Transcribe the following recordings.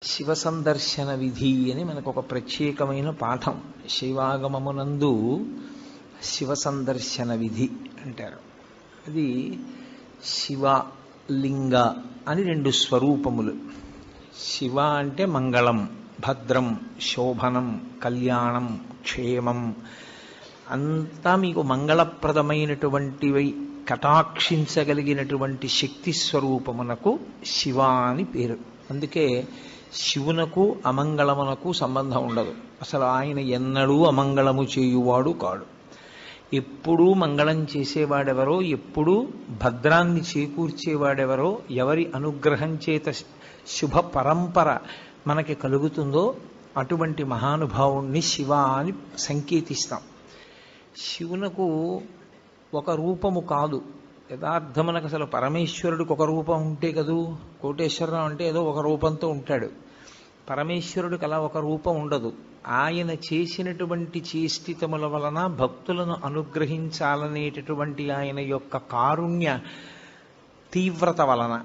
శివ సందర్శన విధి అని మనకు ఒక ప్రత్యేకమైన పాఠం. శైవాగమమునందు శివ సందర్శన విధి అంటారు. అది శివ లింగ అని రెండు స్వరూపములు. శివ అంటే మంగళం, భద్రం, శోభనం, కళ్యాణం, క్షేమం అంతా మీకు మంగళప్రదమైనటువంటివి కటాక్షించగలిగినటువంటి శక్తి స్వరూపమునకు శివ అని పేరు. అందుకే శివునకు అమంగళమునకు సంబంధం ఉండదు. అసలు ఆయన ఎన్నడూ అమంగళము చేయువాడు కాడు. ఎప్పుడూ మంగళం చేసేవాడెవరో, ఎప్పుడూ భద్రాన్ని చేకూర్చేవాడెవరో, ఎవరి అనుగ్రహం చేత శుభ పరంపర మనకి కలుగుతుందో అటువంటి మహానుభావుణ్ణి శివ అని సంకేతిస్తాం. శివునకు ఒక రూపము కాదు. యథార్థమునకు అసలు పరమేశ్వరుడికి ఒక రూపం ఉంటే కదూ, కోటేశ్వరరావు అంటే ఏదో ఒక రూపంతో ఉంటాడు. పరమేశ్వరుడికి అలా ఒక రూపం ఉండదు. ఆయన చేసినటువంటి చేష్టితముల వలన భక్తులను అనుగ్రహించాలనేటటువంటి ఆయన యొక్క కారుణ్య తీవ్రత వలన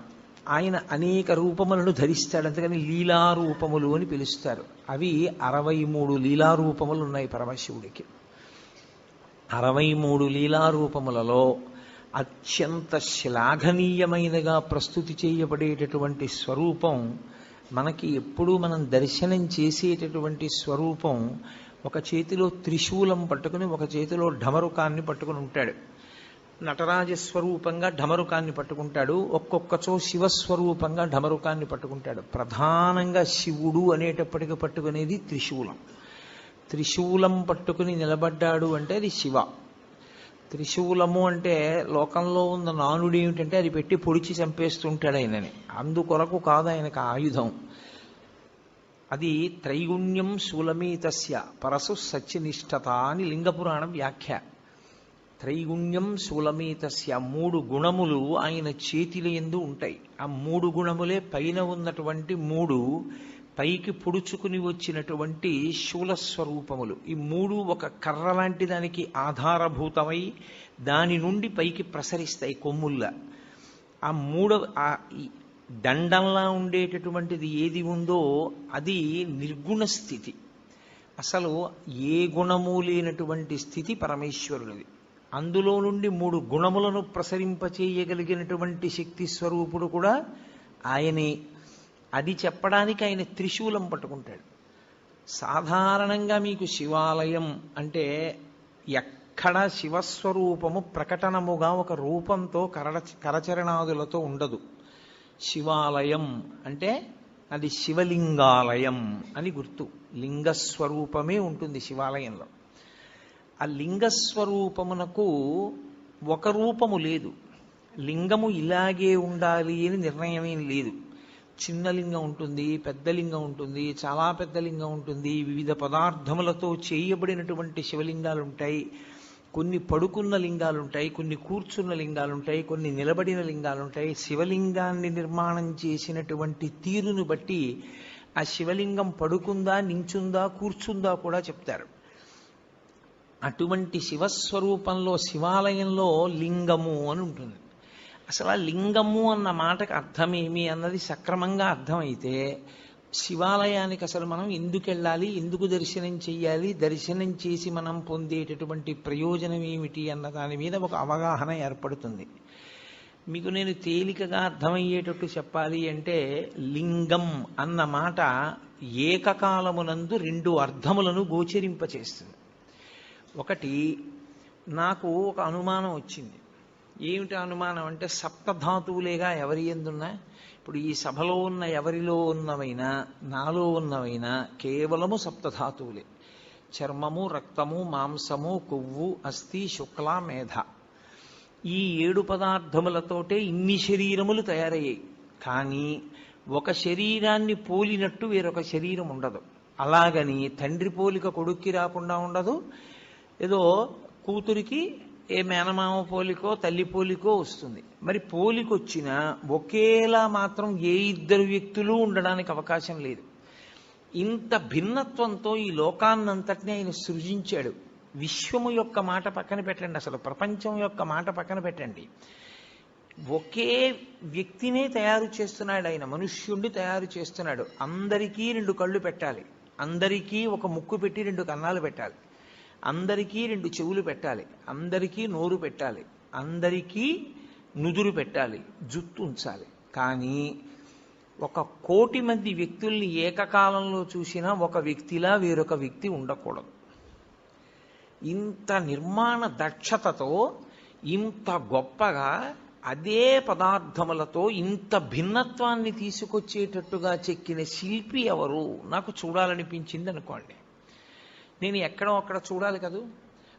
ఆయన అనేక రూపములను ధరిస్తాడు. అంతేకాని లీలారూపములు అని పిలుస్తారు. అవి 63 లీలారూపములు ఉన్నాయి పరమశివుడికి. 63 లీలారూపములలో అత్యంత శ్లాఘనీయమైనగా ప్రస్తుతి చేయబడేటటువంటి స్వరూపం, మనకి ఎప్పుడూ మనం దర్శనం చేసేటటువంటి స్వరూపం, ఒక చేతిలో త్రిశూలం పట్టుకుని ఒక చేతిలో ఢమరుకాన్ని పట్టుకుని ఉంటాడు. నటరాజస్వరూపంగా ఢమరుకాన్ని పట్టుకుంటాడు, ఒక్కొక్కచో శివస్వరూపంగా ఢమరుకాన్ని పట్టుకుంటాడు. ప్రధానంగా శివుడు అనేటప్పటికి పట్టుకునేది త్రిశూలం. త్రిశూలం పట్టుకుని నిలబడ్డాడు అంటే అది శివ. త్రిశూలము అంటే లోకంలో ఉన్న నానుడు ఏమిటంటే అది పెట్టి పొడిచి చంపేస్తుంటాడు ఆయనని. అందుకొరకు కాదు ఆయనకు ఆయుధం. అది త్రైగుణ్యం శూలమీతస్య పరసు సత్యనిష్టత అని లింగపురాణం వ్యాఖ్య. త్రైగుణ్యం శూలమీతస్య, 3 గుణములు ఆయన చేతిల యందు ఉంటాయి. ఆ 3 గుణములే పైన ఉన్నటువంటి 3 పైకి పొడుచుకుని వచ్చినటువంటి శూలస్వరూపములు. ఈ 3 ఒక కర్ర లాంటి దానికి ఆధారభూతమై దాని నుండి పైకి ప్రసరిస్తాయి కొమ్ముల్లా. ఆ 3 దండంలా ఉండేటటువంటిది ఏది ఉందో అది నిర్గుణ స్థితి. అసలు ఏ గుణము లేనటువంటి స్థితి పరమేశ్వరుడిది. అందులో నుండి 3 గుణములను ప్రసరింపచేయగలిగినటువంటి శక్తి స్వరూపుడు కూడా ఆయనే. అది చెప్పడానికి ఆయన త్రిశూలం పట్టుకుంటాడు. సాధారణంగా మీకు శివాలయం అంటే ఎక్కడ శివస్వరూపము ప్రకటనముగా ఒక రూపంతో కరచరణాదులతో ఉండదు. శివాలయం అంటే అది శివలింగాలయం అని గుర్తు. లింగస్వరూపమే ఉంటుంది శివాలయంలో. ఆ లింగస్వరూపమునకు ఒక రూపము లేదు. లింగము ఇలాగే ఉండాలి అని నిర్ణయమేం లేదు. చిన్న లింగం ఉంటుంది, పెద్ద లింగం ఉంటుంది, చాలా పెద్ద లింగం ఉంటుంది, వివిధ పదార్థములతో చేయబడినటువంటి శివలింగాలు ఉంటాయి. కొన్ని పడుకున్న లింగాలు ఉంటాయి, కొన్ని కూర్చున్న లింగాలు ఉంటాయి, కొన్ని నిలబడిన లింగాలు ఉంటాయి. శివలింగాన్ని నిర్మాణం చేసినటువంటి తీరును బట్టి ఆ శివలింగం పడుకుందా, నించుందా, కూర్చుందా కూడా చెప్తారు. అటువంటి శివస్వరూపంలో శివాలయంలో లింగము అని ఉంటుంది. అసలు ఆ లింగము అన్న మాటకు అర్థమేమి అన్నది సక్రమంగా అర్థమైతే శివాలయానికి అసలు మనం ఎందుకు వెళ్ళాలి, ఎందుకు దర్శనం చెయ్యాలి, దర్శనం చేసి మనం పొందేటటువంటి ప్రయోజనం ఏమిటి అన్న దాని మీద ఒక అవగాహన ఏర్పడుతుంది. మీకు నేను తేలికగా అర్థమయ్యేటట్టు చెప్పాలి అంటే, లింగం అన్న మాట ఏకకాలమునందు 2 అర్థములను గోచరింపచేస్తుంది. ఒకటి, నాకు ఒక అనుమానం వచ్చింది. ఏమిటి అనుమానం అంటే, సప్తధాతువులేగా ఎవరి ఎందున్నా. ఇప్పుడు ఈ సభలో ఉన్న ఎవరిలో ఉన్నవైనా, నాలో ఉన్నవైనా కేవలము సప్తధాతువులే. చర్మము, రక్తము, మాంసము, కొవ్వు, అస్థి, శుక్ల, మేధ. ఈ 7 పదార్థములతోటే ఇన్ని శరీరములు తయారయ్యాయి. కానీ ఒక శరీరాన్ని పోలినట్టు వేరొక శరీరం ఉండదు. అలాగని తండ్రి పోలిక కొడుక్కి రాకుండా ఉండదు. ఏదో కూతురికి ఏ మేనమామ పోలికో తల్లి పోలికో వస్తుంది. మరి పోలికొచ్చినా ఒకేలా మాత్రం ఏ 2 వ్యక్తులు ఉండడానికి అవకాశం లేదు. ఇంత భిన్నత్వంతో ఈ లోకాన్నంతటినీ ఆయన సృజించాడు. విశ్వము యొక్క మాట పక్కన పెట్టండి, అసలు ప్రపంచం యొక్క మాట పక్కన పెట్టండి. ఒకే వ్యక్తినే తయారు చేస్తున్నాడు ఆయన, మనుష్యుణ్ణి తయారు చేస్తున్నాడు. అందరికీ 2 కళ్ళు పెట్టాలి, అందరికీ ఒక ముక్కు పెట్టి 2 కన్నాలు పెట్టాలి, అందరికీ 2 చెవులు పెట్టాలి, అందరికీ నోరు పెట్టాలి, అందరికీ నుదురు పెట్టాలి, జుట్టు ఉంచాలి. కానీ 1,00,00,000 మంది వ్యక్తుల్ని ఏకకాలంలో చూసినా ఒక వ్యక్తిలా వేరొక వ్యక్తి ఉండకూడదు. ఇంత నిర్మాణ దక్షతతో, ఇంత గొప్పగా అదే పదార్థములతో ఇంత భిన్నత్వాన్ని తీసుకొచ్చేటట్టుగా చెక్కిన శిల్పి ఎవరు నాకు చూడాలనిపించింది అనుకోండి. నేను ఎక్కడో అక్కడ చూడాలి కదూ,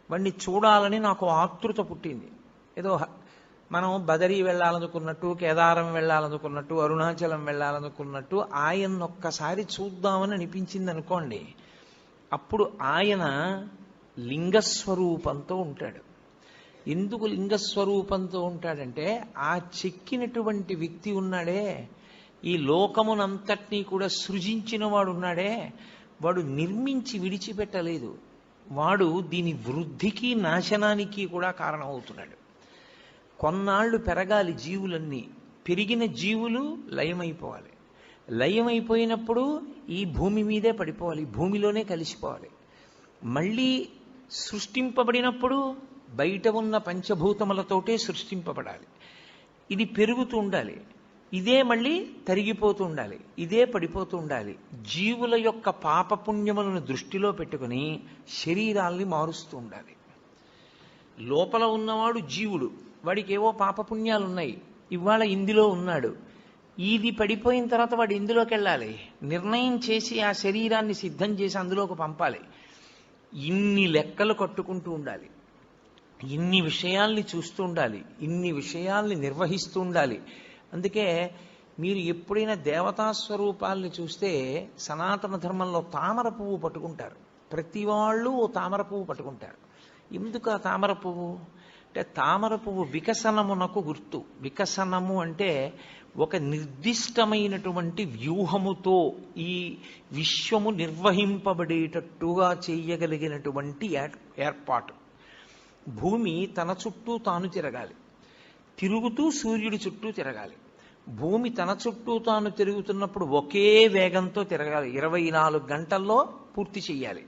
వాడిని చూడాలని నాకు ఆతృత పుట్టింది. ఏదో మనం బదరీ వెళ్ళాలనుకున్నట్టు, కేదారం వెళ్ళాలనుకున్నట్టు, అరుణాచలం వెళ్ళాలనుకున్నట్టు ఆయన్నొక్కసారి చూద్దామని అనిపించింది అనుకోండి. అప్పుడు ఆయన లింగస్వరూపంతో ఉంటాడు. ఎందుకు లింగస్వరూపంతో ఉంటాడంటే, ఆ చెక్కినటువంటి వ్యక్తి ఉన్నాడే, ఈ లోకమునంతటినీ కూడా సృజించిన వాడు ఉన్నాడే, వాడు నిర్మించి విడిచిపెట్టలేదు. వాడు దీని వృద్ధికి నాశనానికి కూడా కారణమవుతున్నాడు. కొన్నాళ్ళు పెరగాలి జీవులన్నీ, పెరిగిన జీవులు లయమైపోవాలి, లయమైపోయినప్పుడు ఈ భూమి మీదే పడిపోవాలి, భూమిలోనే కలిసిపోవాలి. మళ్ళీ సృష్టింపబడినప్పుడు బయట ఉన్న పంచభూతములతోటే సృష్టింపబడాలి. ఇది పెరుగుతూ ఉండాలి, ఇదే మళ్ళీ తరిగిపోతూ ఉండాలి, ఇదే పడిపోతూ ఉండాలి. జీవుల యొక్క పాపపుణ్యములను దృష్టిలో పెట్టుకుని శరీరాల్ని మారుస్తూ ఉండాలి. లోపల ఉన్నవాడు జీవుడు, వాడికి ఏవో పాపపుణ్యాలు ఉన్నాయి, ఇవాళ ఇందులో ఉన్నాడు. ఇది పడిపోయిన తర్వాత వాడు ఇందులోకి వెళ్ళాలి, నిర్ణయం చేసి ఆ శరీరాన్ని సిద్ధం చేసి అందులోకి పంపాలి. ఇన్ని లెక్కలు కట్టుకుంటూ ఉండాలి, ఇన్ని విషయాల్ని చూస్తూ ఉండాలి, ఇన్ని విషయాల్ని నిర్వహిస్తూ ఉండాలి. అందుకే మీరు ఎప్పుడైనా దేవతా స్వరూపాల్ని చూస్తే సనాతన ధర్మంలో తామర పువ్వు పట్టుకుంటారు. ప్రతి వాళ్ళు ఓ తామర పువ్వు పట్టుకుంటారు. ఎందుకు ఆ తామర పువ్వు అంటే, తామర పువ్వు వికసనమునకు గుర్తు. వికసనము అంటే ఒక నిర్దిష్టమైనటువంటి వ్యూహముతో ఈ విశ్వము నిర్వహింపబడేటట్టుగా చేయగలిగినటువంటి ఏర్పాటు. భూమి తన చుట్టూ తాను తిరగాలి, తిరుగుతూ సూర్యుడి చుట్టూ తిరగాలి. భూమి తన చుట్టూ తాను తిరుగుతున్నప్పుడు ఒకే వేగంతో తిరగాలి, 24 గంటల్లో పూర్తి చెయ్యాలి.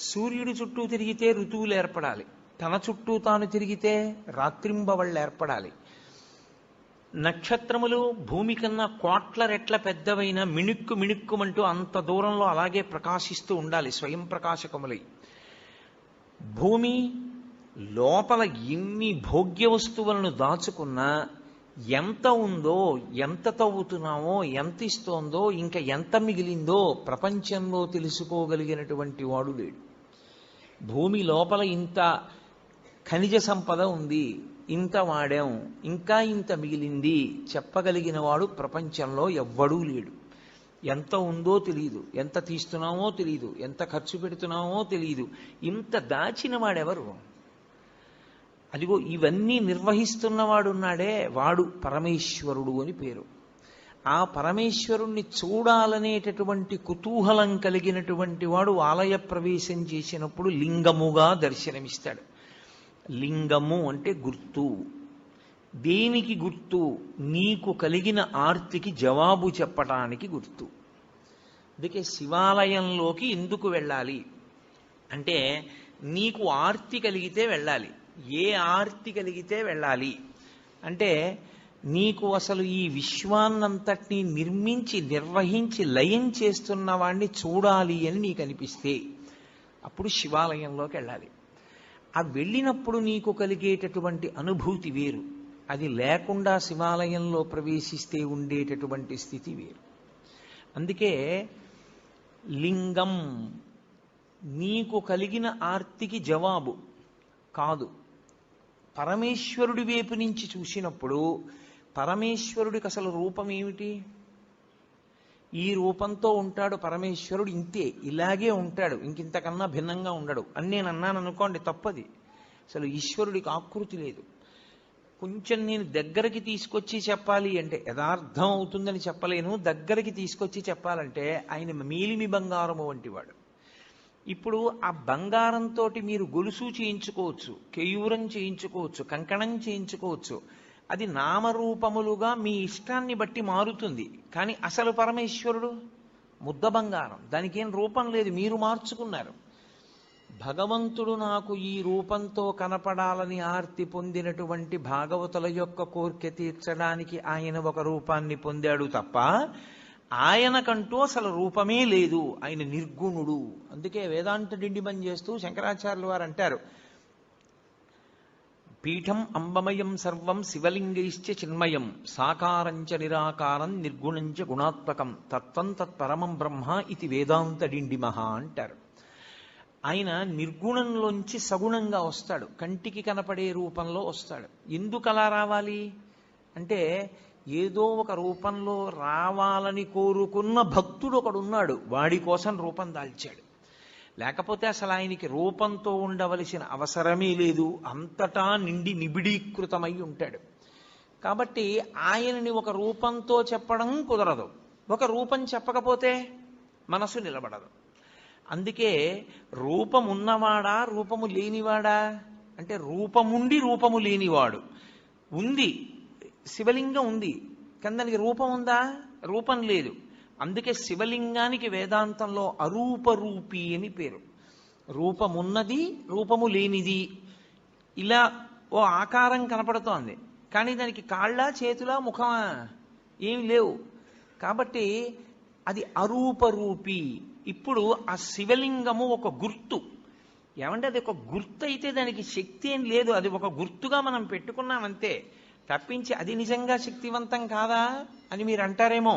సూర్యుడి చుట్టూ తిరిగితే ఋతువులు ఏర్పడాలి, తన చుట్టూ తాను తిరిగితే రాత్రింబవళ్ళు ఏర్పడాలి. నక్షత్రములు భూమి కన్నా 1,00,00,000 రెట్ల పెద్దవైన మిణుక్కు మిణుక్కుమంటూ అంత దూరంలో అలాగే ప్రకాశిస్తూ ఉండాలి, స్వయం ప్రకాశకములై. భూమి లోపల ఎన్ని భోగ్య వస్తువులను దాచుకున్నా ఎంత ఉందో, ఎంత తవ్వుతున్నామో, ఎంత ఇస్తోందో, ఇంకా ఎంత మిగిలిందో ప్రపంచంలో తెలుసుకోగలిగినటువంటి వాడు లేడు. భూమి లోపల ఇంత ఖనిజ సంపద ఉంది, ఇంత వాడాం, ఇంకా ఇంత మిగిలింది చెప్పగలిగిన వాడు ప్రపంచంలో ఎవ్వడూ లేడు. ఎంత ఉందో తెలియదు, ఎంత తీస్తున్నామో తెలియదు, ఎంత ఖర్చు పెడుతున్నామో తెలియదు. ఇంత దాచిన వాడెవరు? అదిగో ఇవన్నీ నిర్వహిస్తున్నవాడున్నాడే, వాడు పరమేశ్వరుడు అని పేరు. ఆ పరమేశ్వరుణ్ణి చూడాలనేటటువంటి కుతూహలం కలిగినటువంటి వాడు ఆలయ ప్రవేశం చేసినప్పుడు లింగముగా దర్శనమిస్తాడు. లింగము అంటే గుర్తు. దేనికి గుర్తు? నీకు కలిగిన ఆర్తికి జవాబు చెప్పటానికి గుర్తు. అందుకే శివాలయంలోకి ఎందుకు వెళ్ళాలి అంటే, నీకు ఆర్తి కలిగితే వెళ్ళాలి. ఏ ఆర్తి కలిగితే వెళ్ళాలి అంటే, నీకు అసలు ఈ విశ్వాన్నంతటినీ నిర్మించి నిర్వహించి లయం చేస్తున్న వాడిని చూడాలి అని నీకు అనిపిస్తే అప్పుడు శివాలయంలోకి వెళ్ళాలి. ఆ వెళ్ళినప్పుడు నీకు కలిగేటటువంటి అనుభూతి వేరు, అది లేకుండా శివాలయంలో ప్రవేశిస్తే ఉండేటటువంటి స్థితి వేరు. అందుకే లింగం నీకు కలిగిన ఆర్తికి జవాబు కాదు. పరమేశ్వరుడి వైపు నుంచి చూసినప్పుడు పరమేశ్వరుడికి అసలు రూపం ఏమిటి? ఈ రూపంతో ఉంటాడు పరమేశ్వరుడు, ఇంతే, ఇలాగే ఉంటాడు, ఇంకింతకన్నా భిన్నంగా ఉండడు అని నేను అన్నాను అనుకోండి, తప్పది. అసలు ఈశ్వరుడికి ఆకృతి లేదు. కొంచెం నేను దగ్గరికి తీసుకొచ్చి చెప్పాలి అంటే, యథార్థం అవుతుందని చెప్పలేను, దగ్గరికి తీసుకొచ్చి చెప్పాలంటే ఆయన మేలిమి బంగారము వంటివాడు. ఇప్పుడు ఆ బంగారంతో మీరు గొలుసు చేయించుకోవచ్చు, కేయూరం చేయించుకోవచ్చు, కంకణం చేయించుకోవచ్చు. అది నామరూపములుగా మీ ఇష్టాన్ని బట్టి మారుతుంది. కానీ అసలు పరమేశ్వరుడు ముద్ద బంగారం, దానికి ఏం రూపం లేదు, మీరు మార్చుకున్నారు. భగవంతుడు నాకు ఈ రూపంతో కనపడాలని ఆర్తి పొందినటువంటి భాగవతుల యొక్క కోరిక తీర్చడానికి ఆయన ఒక రూపాన్ని పొందాడు తప్ప ఆయనకంటూ అసలు రూపమే లేదు. ఆయన నిర్గుణుడు. అందుకే వేదాంత డిండిమం చేస్తూ శంకరాచార్యులు వారు అంటారు, పీఠం అంబమయం సర్వం శివలింగైశ్చ చిన్మయం సాకారంచ నిరాకారం నిర్గుణంచ గుణాత్మకం తత్వం తత్పరమం బ్రహ్మ ఇది వేదాంత డిండిమః అంటారు. ఆయన నిర్గుణంలోంచి సగుణంగా వస్తాడు, కంటికి కనపడే రూపంలో వస్తాడు. ఎందుకు అలా రావాలి అంటే ఏదో ఒక రూపంలో రావాలని కోరుకున్న భక్తుడు ఒకడున్నాడు, వాడి కోసం రూపం దాల్చాడు. లేకపోతే అసలు ఆయనకి రూపంతో ఉండవలసిన అవసరమే లేదు, అంతటా నిండి నిబిడీకృతమై ఉంటాడు. కాబట్టి ఆయనని ఒక రూపంతో చెప్పడం కుదరదు. ఒక రూపం చెప్పకపోతే మనసు నిలబడదు. అందుకే రూపం ఉన్నవాడా రూపము లేనివాడా అంటే రూపముండి రూపము లేనివాడు. ఉంది, శివలింగం ఉంది, కానీ దానికి రూపం ఉందా? రూపం లేదు. అందుకే శివలింగానికి వేదాంతంలో అరూపరూపి అని పేరు. రూపమున్నది, రూపము లేనిది. ఇలా ఓ ఆకారం కనపడుతోంది, కానీ దానికి కాళ్ళ, చేతుల, ముఖమా? ఏమి లేవు. కాబట్టి అది అరూపరూపి. ఇప్పుడు ఆ శివలింగము ఒక గుర్తు. ఏమంటే అది ఒక గుర్తు అయితే దానికి శక్తి ఏం లేదు, అది ఒక గుర్తుగా మనం పెట్టుకున్నామంతే తప్పించి అది నిజంగా శక్తివంతం కాదా అని మీరు అంటారేమో.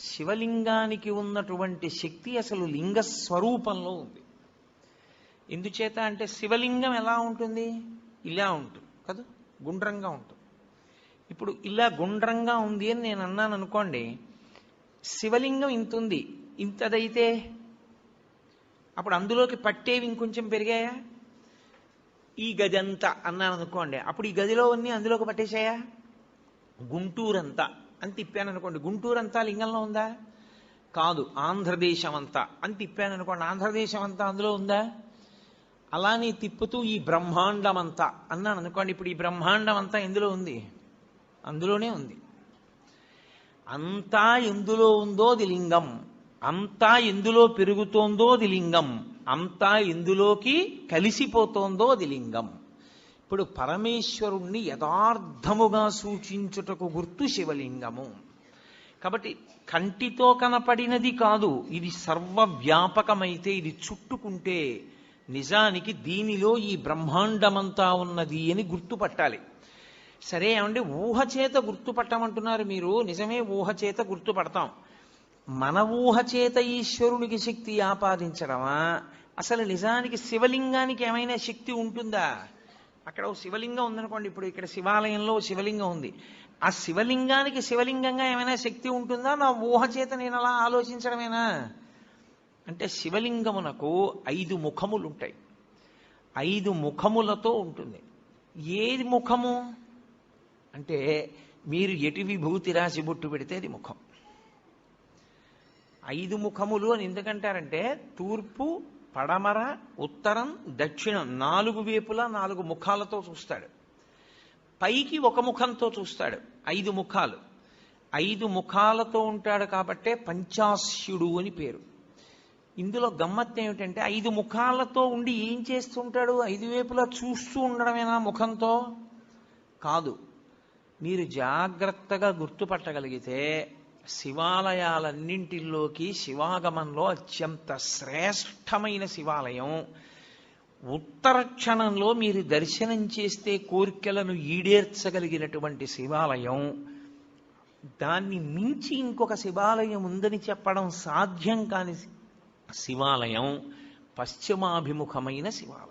శివలింగానికి ఉన్నటువంటి శక్తి అసలు లింగ స్వరూపంలో ఉంది. ఎందుచేత అంటే శివలింగం ఎలా ఉంటుంది? ఇలా ఉంటుంది కదా, గుండ్రంగా ఉంటుంది. ఇప్పుడు ఇలా గుండ్రంగా ఉంది అని నేను అన్నాను అనుకోండి, శివలింగం ఇంత ఉంది, ఇంతదైతే అప్పుడు అందులోకి పట్టేవి ఇంకొంచెం పెరిగాయా? ఈ గది అంతా అన్నాను అనుకోండి, అప్పుడు ఈ గదిలో అన్నీ అందులోకి పట్టేశాయా? గుంటూరంతా అని తిప్పాను అనుకోండి, గుంటూరంతా లింగంలో ఉందా? కాదు. ఆంధ్రదేశం అంతా అని తిప్పాను అనుకోండి, ఆంధ్రదేశం అంతా అందులో ఉందా? అలానే తిప్పుతూ ఈ బ్రహ్మాండం అంతా అన్నాను అనుకోండి, ఇప్పుడు ఈ బ్రహ్మాండం అంతా ఎందులో ఉంది? అందులోనే ఉంది. అంతా ఎందులో ఉందో అది లింగం, అంతా ఎందులో పెరుగుతోందో అది లింగం, అంతా ఎందులోకి కలిసిపోతోందో అది లింగం. ఇప్పుడు పరమేశ్వరుణ్ణి యథార్థముగా సూచించుటకు గుర్తు శివలింగము. కాబట్టి కంటితో కనపడినది కాదు, ఇది సర్వవ్యాపకమైతే, ఇది చుట్టుకుంటే నిజానికి దీనిలో ఈ బ్రహ్మాండమంతా ఉన్నది అని గుర్తుపట్టాలి. సరే ఏమంటే ఊహ చేత గుర్తుపట్టమంటున్నారు మీరు, నిజమే ఊహ చేత గుర్తుపడతాం. మన ఊహ చేత ఈశ్వరునికి శక్తి ఆపాదించడమా? అసలు నిజానికి శివలింగానికి ఏమైనా శక్తి ఉంటుందా? అక్కడ ఓ శివలింగం ఉందనుకోండి, ఇప్పుడు ఇక్కడ శివాలయంలో శివలింగం ఉంది, ఆ శివలింగానికి శివలింగంగా ఏమైనా శక్తి ఉంటుందా? నా ఊహ చేత నేను అలా ఆలోచించడమేనా? అంటే శివలింగమునకు 5 ముఖములు ఉంటాయి, 5 ముఖములతో ఉంటుంది. ఏది ముఖము అంటే మీరు ఎటు విభూతి రాసి బొట్టు పెడితే అది ముఖం. 5 ముఖములు అని ఎందుకంటారంటే తూర్పు, పడమర, ఉత్తరం, దక్షిణం 4 వైపులా 4 ముఖాలతో చూస్తాడు. పైకి ఒక ముఖంతో చూస్తాడు. 5 ముఖాలు, 5 ముఖాలతో ఉంటాడు కాబట్టే పంచాస్యుడు అని పేరు. ఇందులో గమ్మత్తు ఏమిటంటే 5 ముఖాలతో ఉండి ఏం చేస్తుంటాడు? 5 వైపులా చూస్తూ ఉండడమేనా ముఖంతో? కాదు. మీరు జాగ్రత్తగా గుర్తుపట్టగలిగితే శివాలయాలన్నింటిలోకి శివాగమంలో అత్యంత శ్రేష్టమైన శివాలయం, ఉత్తర క్షణంలో మీరు దర్శనం చేస్తే కోరికలను ఈడేర్చగలిగినటువంటి శివాలయం, దాన్ని మించి ఇంకొక శివాలయం ఉందని చెప్పడం సాధ్యం కాని శివాలయం పశ్చిమాభిముఖమైన శివాలయం.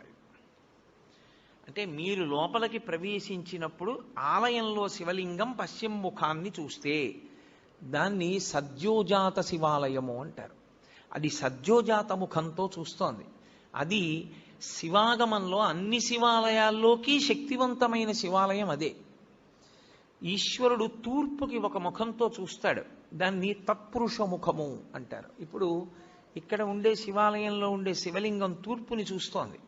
అంటే మీరు లోపలికి ప్రవేశించినప్పుడు ఆలయంలో శివలింగం పశ్చిమ ముఖాన్ని చూస్తే దాన్ని సద్యోజాత శివాలయము అంటారు. అది సద్యోజాత ముఖంతో చూస్తోంది. అది శివాగమంలో అన్ని శివాలయాల్లోకి శక్తివంతమైన శివాలయం అదే. ఈశ్వరుడు తూర్పుకి ఒక ముఖంతో చూస్తాడు, దాన్ని తత్పురుష ముఖము అంటారు. ఇప్పుడు ఇక్కడ ఉండే శివాలయంలో ఉండే శివలింగం తూర్పుని చూస్తోంది.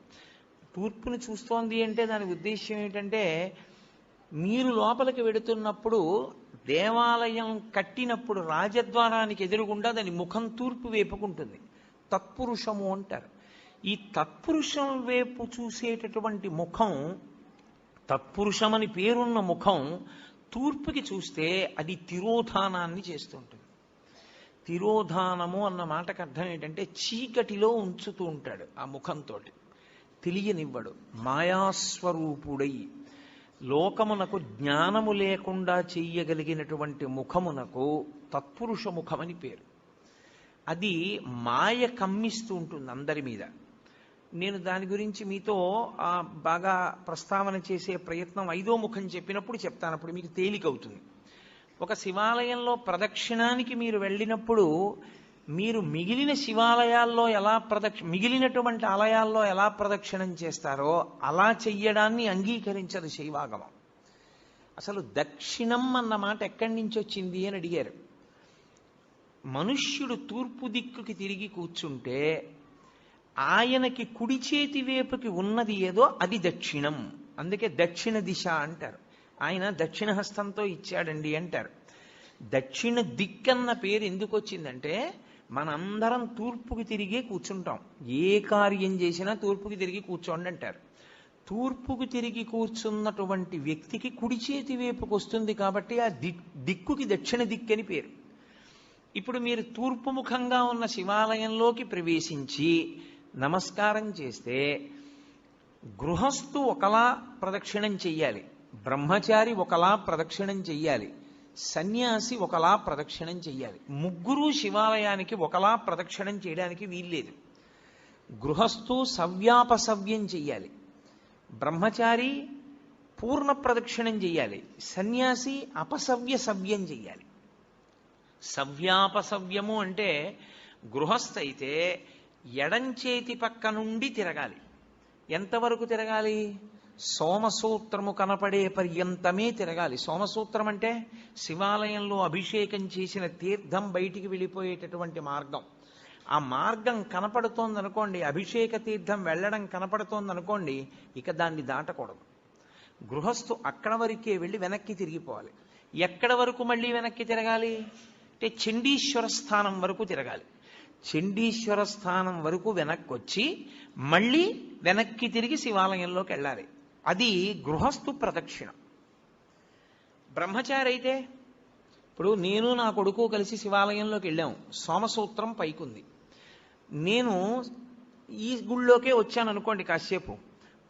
తూర్పుని చూస్తోంది అంటే దాని ఉద్దేశ్యం ఏంటంటే మీరు లోపలికి వెడుతున్నప్పుడు దేవాలయం కట్టినప్పుడు రాజద్వారానికి ఎదురుగుండా దాని ముఖం తూర్పు వైపుకుంటుంది. తత్పురుషము అంటారు. ఈ తత్పురుషం వైపు చూసేటటువంటి ముఖం, తత్పురుషమని పేరున్న ముఖం తూర్పుకి చూస్తే అది తిరోధానాన్ని చేస్తుంటుంది. తిరోధానము అన్న మాటకు అర్థం ఏంటంటే చీకటిలో ఉంచుతూ ఉంటాడు. ఆ ముఖంతో తెలియనివ్వడు. మాయాస్వరూపుడై లోకమునకు జ్ఞానము లేకుండా చెయ్యగలిగినటువంటి ముఖమునకు తత్పురుష ముఖమని పేరు. అది మాయ కమ్మిస్తూ ఉంటుంది అందరి మీద. నేను దాని గురించి మీతో బాగా ప్రస్తావన చేసే ప్రయత్నం 5వ ముఖం చెప్పినప్పుడు చెప్తాను. అప్పుడు మీకు తేలికవుతుంది. ఒక శివాలయంలో ప్రదక్షిణానికి మీరు వెళ్ళినప్పుడు మీరు మిగిలిన శివాలయాల్లో మిగిలినటువంటి ఆలయాల్లో ఎలా ప్రదక్షిణం చేస్తారో అలా చెయ్యడాన్ని అంగీకరించదు శైవాగమం. అసలు దక్షిణం అన్న మాట ఎక్కడి నుంచి వచ్చింది అని అడిగారు. మనుష్యుడు తూర్పు దిక్కుకి తిరిగి కూర్చుంటే ఆయనకి కుడి చేతి వైపుకి ఉన్నది ఏదో అది దక్షిణం. అందుకే దక్షిణ దిశ అంటారు. ఆయన దక్షిణ హస్తంతో ఇచ్చాడండి అంటారు. దక్షిణ దిక్కన్న పేరు ఎందుకు వచ్చిందంటే మనందరం తూర్పుకి తిరిగే కూర్చుంటాం. ఏ కార్యం చేసినా తూర్పుకి తిరిగి కూర్చోండి అంటారు. తూర్పుకి తిరిగి కూర్చున్నటువంటి వ్యక్తికి కుడి చేతి వైపుకి వస్తుంది కాబట్టి ఆ దిక్కుకి దక్షిణ దిక్కని పేరు. ఇప్పుడు మీరు తూర్పు ముఖంగా ఉన్న శివాలయంలోకి ప్రవేశించి నమస్కారం చేస్తే గృహస్థు ఒకలా ప్రదక్షిణం చెయ్యాలి, బ్రహ్మచారి ఒకలా ప్రదక్షిణం చెయ్యాలి, సన్యాసి ఒకలా ప్రదక్షిణం చెయ్యాలి. ముగ్గురు శివాలయానికి ఒకలా ప్రదక్షిణం చేయడానికి వీల్లేదు. గృహస్థు సవ్యాపసవ్యం చెయ్యాలి, బ్రహ్మచారి పూర్ణ ప్రదక్షిణం చెయ్యాలి, సన్యాసి అపసవ్య సవ్యం చెయ్యాలి. సవ్యాపసవ్యము అంటే గృహస్థ అయితే ఎడంచేతి పక్క నుండి తిరగాలి. ఎంతవరకు తిరగాలి? సోమసూత్రము కనపడే పర్యంతమే తిరగాలి. సోమసూత్రం అంటే శివాలయంలో అభిషేకం చేసిన తీర్థం బయటికి వెళ్ళిపోయేటటువంటి మార్గం. ఆ మార్గం కనపడుతోందనుకోండి, అభిషేక తీర్థం వెళ్ళడం కనపడుతోందనుకోండి, ఇక దాన్ని దాటకూడదు. గృహస్థు అక్కడ వరకే వెళ్ళి వెనక్కి తిరిగిపోవాలి. ఎక్కడ వరకు మళ్ళీ వెనక్కి తిరగాలి అంటే చండీశ్వర స్థానం వరకు తిరగాలి. చండీశ్వర స్థానం వరకు వెనక్కి వచ్చి మళ్ళీ వెనక్కి తిరిగి శివాలయంలోకి వెళ్ళాలి. అది గృహస్థు ప్రదక్షిణ. బ్రహ్మచారి అయితే ఇప్పుడు నేను నా కొడుకు కలిసి శివాలయంలోకి వెళ్ళాము. సోమసూత్రం పైకుంది. నేను ఈ గుళ్ళోకే వచ్చాను అనుకోండి, కాసేపు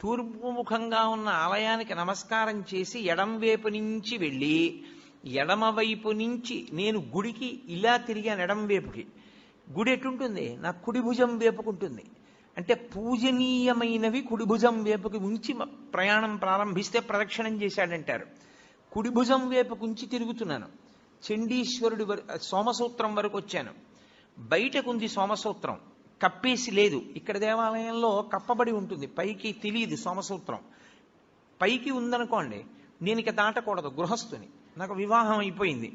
తూర్పు ముఖంగా ఉన్న ఆలయానికి నమస్కారం చేసి ఎడం వైపు నుంచి వెళ్ళి ఎడమవైపు నుంచి నేను గుడికి ఇలా తిరిగాను. ఎడం వైపుకి గుడి ఎటుంటుంది? నా కుడి భుజం వేపుకుంటుంది. అంటే పూజనీయమైనవి కుడి భుజం వేపుకి ఉంచి ప్రయాణం ప్రారంభిస్తే ప్రదక్షిణం చేశాడంటారు. కుడి భుజం వేపుకుంచి తిరుగుతున్నాను. చండీశ్వరుడి సోమసూత్రం వరకు వచ్చాను. బయటకుంది సోమసూత్రం, కప్పేసి లేదు. ఇక్కడ దేవాలయంలో కప్పబడి ఉంటుంది, పైకి తెలియదు సోమసూత్రం. పైకి ఉందనుకోండి, నేను ఇక దాటకూడదు గృహస్థుని, నాకు వివాహం అయిపోయింది.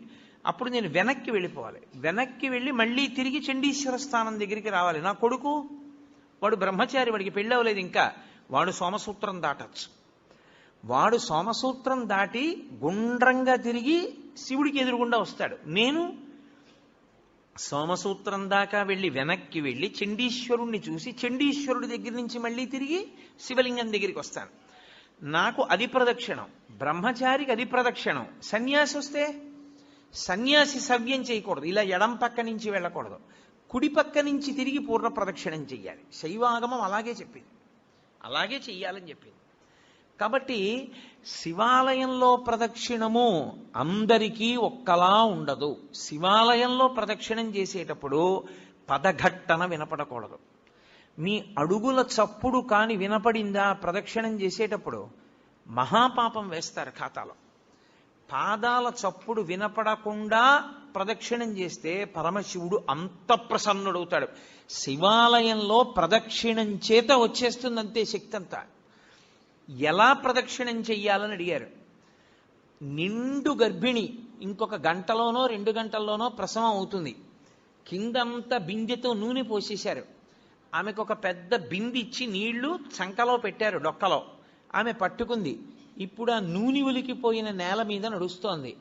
అప్పుడు నేను వెనక్కి వెళ్ళిపోవాలి. వెనక్కి వెళ్ళి మళ్ళీ తిరిగి చండీశ్వర స్థానం దగ్గరికి రావాలి. నా కొడుకు వాడు బ్రహ్మచారి, వాడికి పెళ్ళి అవ్వలేదు ఇంకా, వాడు సోమసూత్రం దాటచ్చు. వాడు సోమసూత్రం దాటి గుండ్రంగా తిరిగి శివుడికి ఎదురుగుండా వస్తాడు. నేను సోమసూత్రం దాకా వెళ్ళి వెనక్కి వెళ్ళి చండీశ్వరుణ్ణి చూసి చండీశ్వరుడి దగ్గర నుంచి మళ్ళీ తిరిగి శివలింగం దగ్గరికి వస్తాను. నాకు అది ప్రదక్షిణం. బ్రహ్మచారికి అది ప్రదక్షిణం. సన్యాసి వస్తే సన్యాసి సవ్యం చేయకూడదు, ఇలా ఎడం పక్క నుంచి వెళ్ళకూడదు, కుడి పక్క నుంచి తిరిగి పూర్ణ ప్రదక్షిణం చెయ్యాలి. శైవాగమం అలాగే చెప్పింది, అలాగే చెయ్యాలని చెప్పింది. కాబట్టి శివాలయంలో ప్రదక్షిణము అందరికీ ఒక్కలా ఉండదు. శివాలయంలో ప్రదక్షిణం చేసేటప్పుడు పదఘట్టన వినపడకూడదు. మీ అడుగుల చప్పుడు కాని వినపడిందా ప్రదక్షిణం చేసేటప్పుడు మహాపాపం వేస్తారు ఖాతాలో. పాదాల చప్పుడు వినపడకుండా ప్రదక్షిణం చేస్తే పరమశివుడు అంత ప్రసన్నుడవుతాడు. శివాలయంలో ప్రదక్షిణం చేత వచ్చేస్తుందంతే శక్తి అంతా. ఎలా ప్రదక్షిణం చెయ్యాలని అడిగారు. నిండు గర్భిణి ఇంకొక గంటలోనో 2 గంటల్లోనో ప్రసవం అవుతుంది. కిందంతా బిందెతో నూనె పోసేశారు. ఆమెకు ఒక పెద్ద బింది ఇచ్చి నీళ్లు చంకలో పెట్టారు, డొక్కలో. ఆమె పట్టుకుంది. ఇప్పుడు ఆ నూనె ఒలికిపోయిన నేల మీద నడుస్తోంది.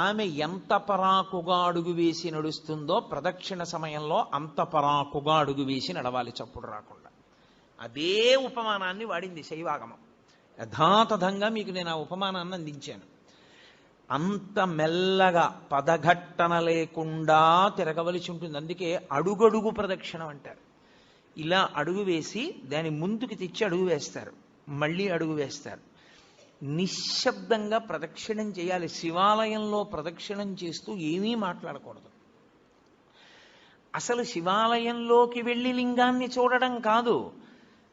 ఆమె ఎంత పరాకుగా అడుగు వేసి నడుస్తుందో ప్రదక్షిణ సమయంలో అంత పరాకుగా అడుగు వేసి నడవాలి, చప్పుడు రాకుండా. అదే ఉపమానాన్ని వాడింది శైవాగమం. యథాతథంగా మీకు నేను ఆ ఉపమానాన్ని అందించాను. అంత మెల్లగా పదఘట్టన లేకుండా తిరగవలసి ఉంటుంది. అందుకే అడుగడుగు ప్రదక్షిణం అంటారు. ఇలా అడుగు వేసి దాని ముందుకు తెచ్చి అడుగు వేస్తారు, మళ్ళీ అడుగు వేస్తారు. నిశ్శబ్దంగా ప్రదక్షిణం చేయాలి. శివాలయంలో ప్రదక్షిణం చేస్తూ ఏమీ మాట్లాడకూడదు. అసలు శివాలయంలోకి వెళ్ళి లింగాన్ని చూడడం కాదు.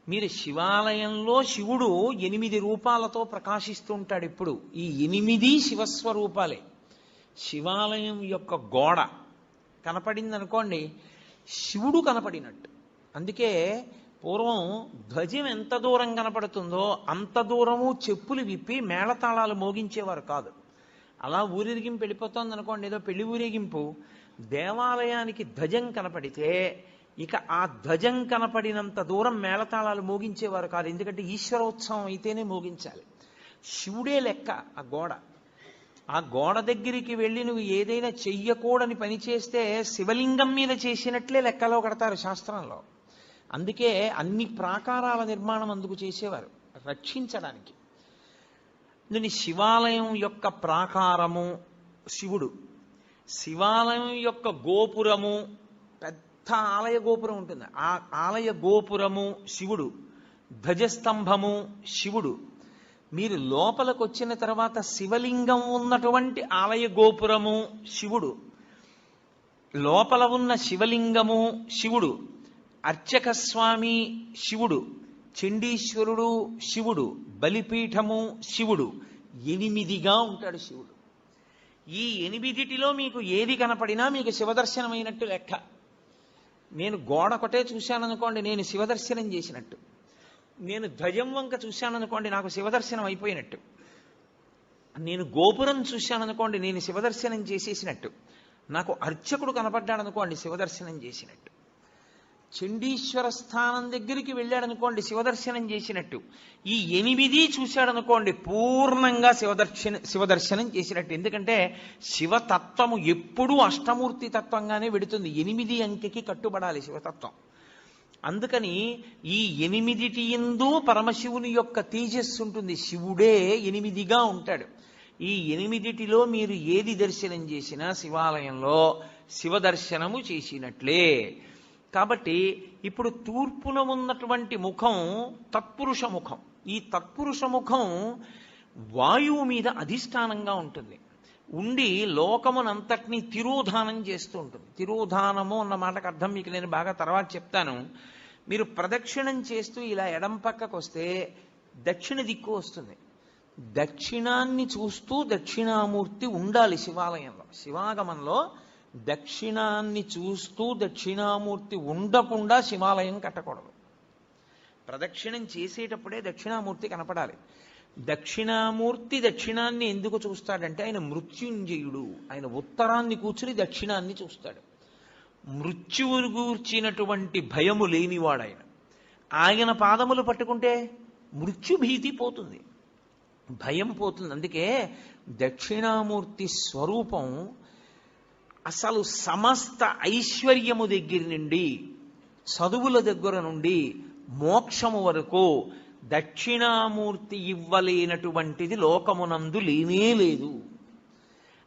మీరు శివాలయంలో శివుడు 8 రూపాలతో ప్రకాశిస్తూ ఉంటాడు. ఇప్పుడు ఈ 8 శివస్వరూపాలే. శివాలయం యొక్క గోడ కనపడింది అనుకోండి, శివుడు కనపడినట్టు. అందుకే పూర్వం ధ్వజం ఎంత దూరం కనపడుతుందో అంత దూరము చెప్పులు విప్పి మేళతాళాలు మోగించేవారు కాదు. అలా ఊరేగింపు వెళ్ళిపోతుంది అనుకోండి, ఏదో పెళ్లి ఊరేగింపు, దేవాలయానికి ధ్వజం కనపడితే ఇక ఆ ధ్వజం కనపడినంత దూరం మేళతాళాలు మోగించేవారు కాదు. ఎందుకంటే ఈశ్వరోత్సవం అయితేనే మోగించాలి. శివుడే లెక్క ఆ గోడ. ఆ గోడ దగ్గరికి వెళ్ళి నువ్వు ఏదైనా చెయ్యకూడని పని చేస్తే శివలింగం మీద చేసినట్లే లెక్కలో కడతారు శాస్త్రంలో. అందుకే అన్ని ప్రాకారాల నిర్మాణం అందుకు చేసేవారు, రక్షించడానికి. దీని శివాలయం యొక్క ప్రాకారము శివుడు, శివాలయం యొక్క గోపురము, పెద్ద ఆలయ గోపురం ఉంటుంది, ఆ ఆలయ గోపురము శివుడు, ధ్వజస్తంభము శివుడు. మీరు లోపలికి వచ్చిన తర్వాత శివలింగం ఉన్నటువంటి ఆలయ గోపురము శివుడు, లోపల ఉన్న శివలింగము శివుడు, అర్చక స్వామి శివుడు, చండీశ్వరుడు శివుడు, బలిపీఠము శివుడు. 8గా ఉంటాడు శివుడు. ఈ 8 మీకు ఏది కనపడినా మీకు శివదర్శనమైనట్టు లెక్క. నేను గోడ ఒకటే చూశాననుకోండి, నేను శివదర్శనం చేసినట్టు. నేను ధ్వజం వంక చూశాననుకోండి, నాకు శివదర్శనం అయిపోయినట్టు. నేను గోపురం చూశాననుకోండి, నేను శివదర్శనం చేసేసినట్టు. నాకు అర్చకుడు కనపడ్డాడనుకోండి, శివదర్శనం చేసినట్టు. చండీశ్వర స్థానం దగ్గరికి వెళ్ళాడనుకోండి, శివదర్శనం చేసినట్టు. ఈ 8 చూశాడనుకోండి, పూర్ణంగా శివదర్శనం చేసినట్టు. ఎందుకంటే శివతత్వము ఎప్పుడూ అష్టమూర్తి తత్వంగానే వెడుతుంది. 8 అంకెకి కట్టుబడాలి శివతత్వం. అందుకని ఈ 8 యందు పరమశివుని యొక్క తేజస్సు ఉంటుంది. శివుడే 8గా ఉంటాడు. ఈ 8 మీరు ఏది దర్శనం చేసినా శివాలయంలో శివదర్శనము చేసినట్లే. కాబట్టి ఇప్పుడు తూర్పున ఉన్నటువంటి ముఖం తత్పురుష ముఖం. ఈ తత్పురుష ముఖం వాయువు మీద అధిష్టానంగా ఉంటుంది. ఉండి లోకమునంతటినీ తిరోధానం చేస్తూ ఉంటుంది. తిరోధానము అన్న మాటకు అర్థం మీకు నేను బాగా తర్వాత చెప్తాను. మీరు ప్రదక్షిణం చేస్తూ ఇలా ఎడం పక్కకు వస్తే దక్షిణ దిక్కు వస్తుంది. దక్షిణాన్ని చూస్తూ దక్షిణామూర్తి ఉండాలి శివాలయంలో. శివాగమంలో దక్షిణాన్ని చూస్తూ దక్షిణామూర్తి ఉండకుండా శివాలయం కట్టకూడదు. ప్రదక్షిణం చేసేటప్పుడే దక్షిణామూర్తి కనపడాలి. దక్షిణామూర్తి దక్షిణాన్ని ఎందుకు చూస్తాడంటే ఆయన మృత్యుంజయుడు. ఆయన ఉత్తరాన్ని కూర్చుని దక్షిణాన్ని చూస్తాడు. మృత్యువును గూర్చినటువంటి భయము లేనివాడాయన. ఆయన పాదములు పట్టుకుంటే మృత్యుభీతి పోతుంది, భయం పోతుంది. అందుకే దక్షిణామూర్తి స్వరూపం అసలు సమస్త ఐశ్వర్యము దగ్గర నుండి, చదువుల దగ్గర నుండి మోక్షము వరకు దక్షిణామూర్తి ఇవ్వలేనటువంటిది లోకమునందు లేనే లేదు.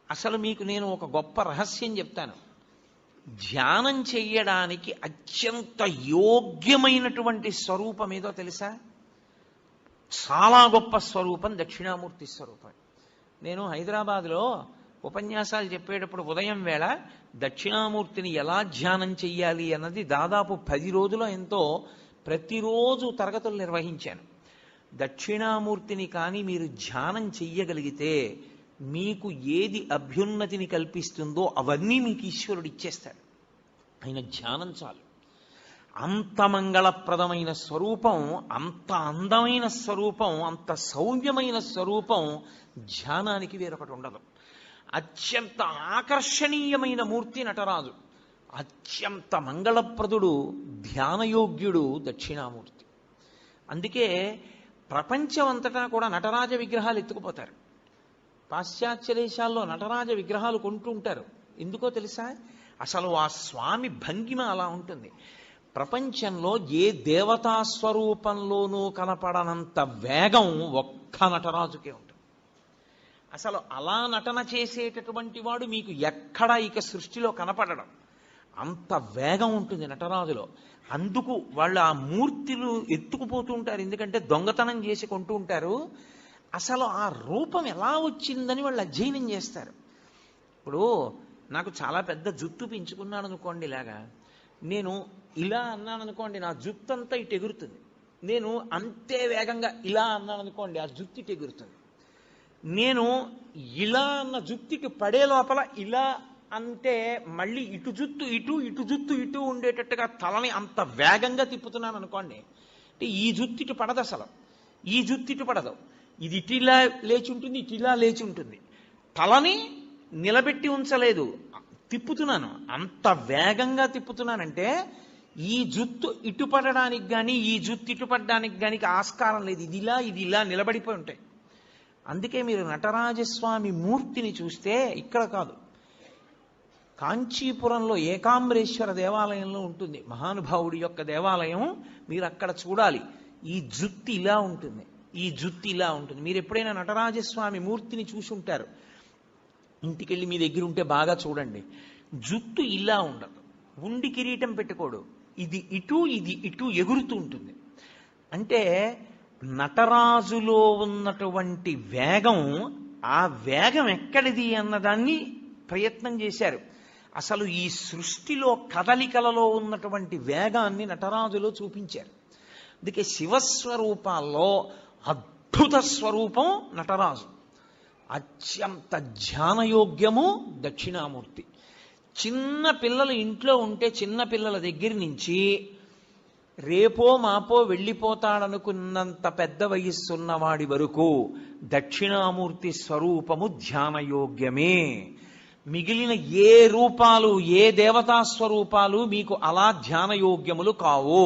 అసలు మీకు నేను ఒక గొప్ప రహస్యం చెప్తాను. ధ్యానం చెయ్యడానికి అత్యంత యోగ్యమైనటువంటి స్వరూపం ఏదో తెలుసా? చాలా గొప్ప స్వరూపం దక్షిణామూర్తి స్వరూపం. నేను హైదరాబాద్లో ఉపన్యాసాలు చెప్పేటప్పుడు ఉదయం వేళ దక్షిణామూర్తిని ఎలా ధ్యానం చెయ్యాలి అన్నది దాదాపు 10 రోజులు ఎంతో ప్రతిరోజు తరగతులు నిర్వహించాను. దక్షిణామూర్తిని కానీ మీరు ధ్యానం చెయ్యగలిగితే మీకు ఏది అభ్యున్నతిని కల్పిస్తుందో అవన్నీ మీకు ఈశ్వరుడు ఇచ్చేస్తాడు. ఆయన ధ్యానం చాలు. అంత మంగళప్రదమైన స్వరూపం, అంత అందమైన స్వరూపం, అంత సౌమ్యమైన స్వరూపం ధ్యానానికి వేరొకటి ఉండదు. అత్యంత ఆకర్షణీయమైన మూర్తి నటరాజు. అత్యంత మంగళప్రదుడు, ధ్యానయోగ్యుడు దక్షిణామూర్తి. అందుకే ప్రపంచం అంతటా కూడా నటరాజ విగ్రహాలు ఎత్తుకుపోతారు. పాశ్చాత్య దేశాల్లో నటరాజ విగ్రహాలు కొంటూ ఉంటారు. ఎందుకో తెలుసా? అసలు ఆ స్వామి భంగిమ అలా ఉంటుంది. ప్రపంచంలో ఏ దేవతా స్వరూపంలోనూ కనపడనంత వేగం ఒక్క నటరాజుకే ఉంటుంది. అసలు అలా నటన చేసేటటువంటి వాడు మీకు ఎక్కడ ఇక సృష్టిలో కనపడడం. అంత వేగం ఉంటుంది నటరాజులో. అందుకు వాళ్ళు ఆ మూర్తులు ఎత్తుకుపోతూ ఉంటారు. ఎందుకంటే దొంగతనం చేసి కొంటూ ఉంటారు. అసలు ఆ రూపం ఎలా వచ్చిందని వాళ్ళు అధ్యయనం చేస్తారు. ఇప్పుడు నాకు చాలా పెద్ద జుత్తు పెంచుకున్నాను అనుకోండి, ఇలాగా నేను ఇలా అన్నాను అనుకోండి, నా జుత్తు అంతా ఇటు ఎగురుతుంది. నేను అంతే వేగంగా ఇలా అన్నాను అనుకోండి, ఆ జుత్తు ఇటు ఎగురుతుంది. నేను ఇలా అన్న జుత్తు ఇటు పడే లోపల ఇలా అంటే మళ్ళీ ఇటు జుత్తు ఇటు, ఇటు జుత్తు ఇటు ఉండేటట్టుగా తలని అంత వేగంగా తిప్పుతున్నాను అనుకోండి, అంటే ఈ జుత్తు ఇటు పడదు, అసలు ఈ జుత్తు ఇటు పడదు. ఇది ఇటిలా లేచి ఉంటుంది, ఇటిలా లేచి ఉంటుంది. తలని నిలబెట్టి ఉంచలేదు, తిప్పుతున్నాను. అంత వేగంగా తిప్పుతున్నానంటే ఈ జుత్తు ఇటు పడడానికి కానీ ఈ జుత్తు ఇటు పడడానికి కానీ ఆస్కారం లేదు. ఇది ఇలా నిలబడిపోయి ఉంటాయి. అందుకే మీరు నటరాజస్వామి మూర్తిని చూస్తే ఇక్కడ కాదు, కాంచీపురంలో ఏకాంబరేశ్వర దేవాలయంలో ఉంటుంది. మహానుభావుడి యొక్క దేవాలయం, మీరు అక్కడ చూడాలి. ఈ జుత్తు ఇలా ఉంటుంది, ఈ జుత్తు ఇలా ఉంటుంది. మీరు ఎప్పుడైనా నటరాజస్వామి మూర్తిని చూసి ఉంటారు, ఇంటికెళ్ళి మీ దగ్గర ఉంటే బాగా చూడండి. జుత్తు ఇలా ఉండదు, ఉండి కిరీటం పెట్టుకోడు, ఇది ఇటు ఎగురుతూ ఉంటుంది. అంటే నటరాజులో ఉన్నటువంటి వేగం, ఆ వేగం ఎక్కడిది అన్నదాన్ని ప్రయత్నం చేశారు. అసలు ఈ సృష్టిలో కదలికలలో ఉన్నటువంటి వేగాన్ని నటరాజులో చూపించారు. అందుకే శివస్వరూపాల్లో అద్భుత స్వరూపం నటరాజు. అత్యంత ధ్యానయోగ్యము దక్షిణామూర్తి. చిన్న పిల్లలు ఇంట్లో ఉంటే చిన్న పిల్లల దగ్గర నుంచి రేపో మాపో వెళ్ళిపోతాడనుకున్నంత పెద్ద వయస్సున్నవాడి వరకు దక్షిణామూర్తి స్వరూపము ధ్యానయోగ్యమే. మిగిలిన ఏ రూపాలు, ఏ దేవతా స్వరూపాలు మీకు అలా ధ్యానయోగ్యములు కావు.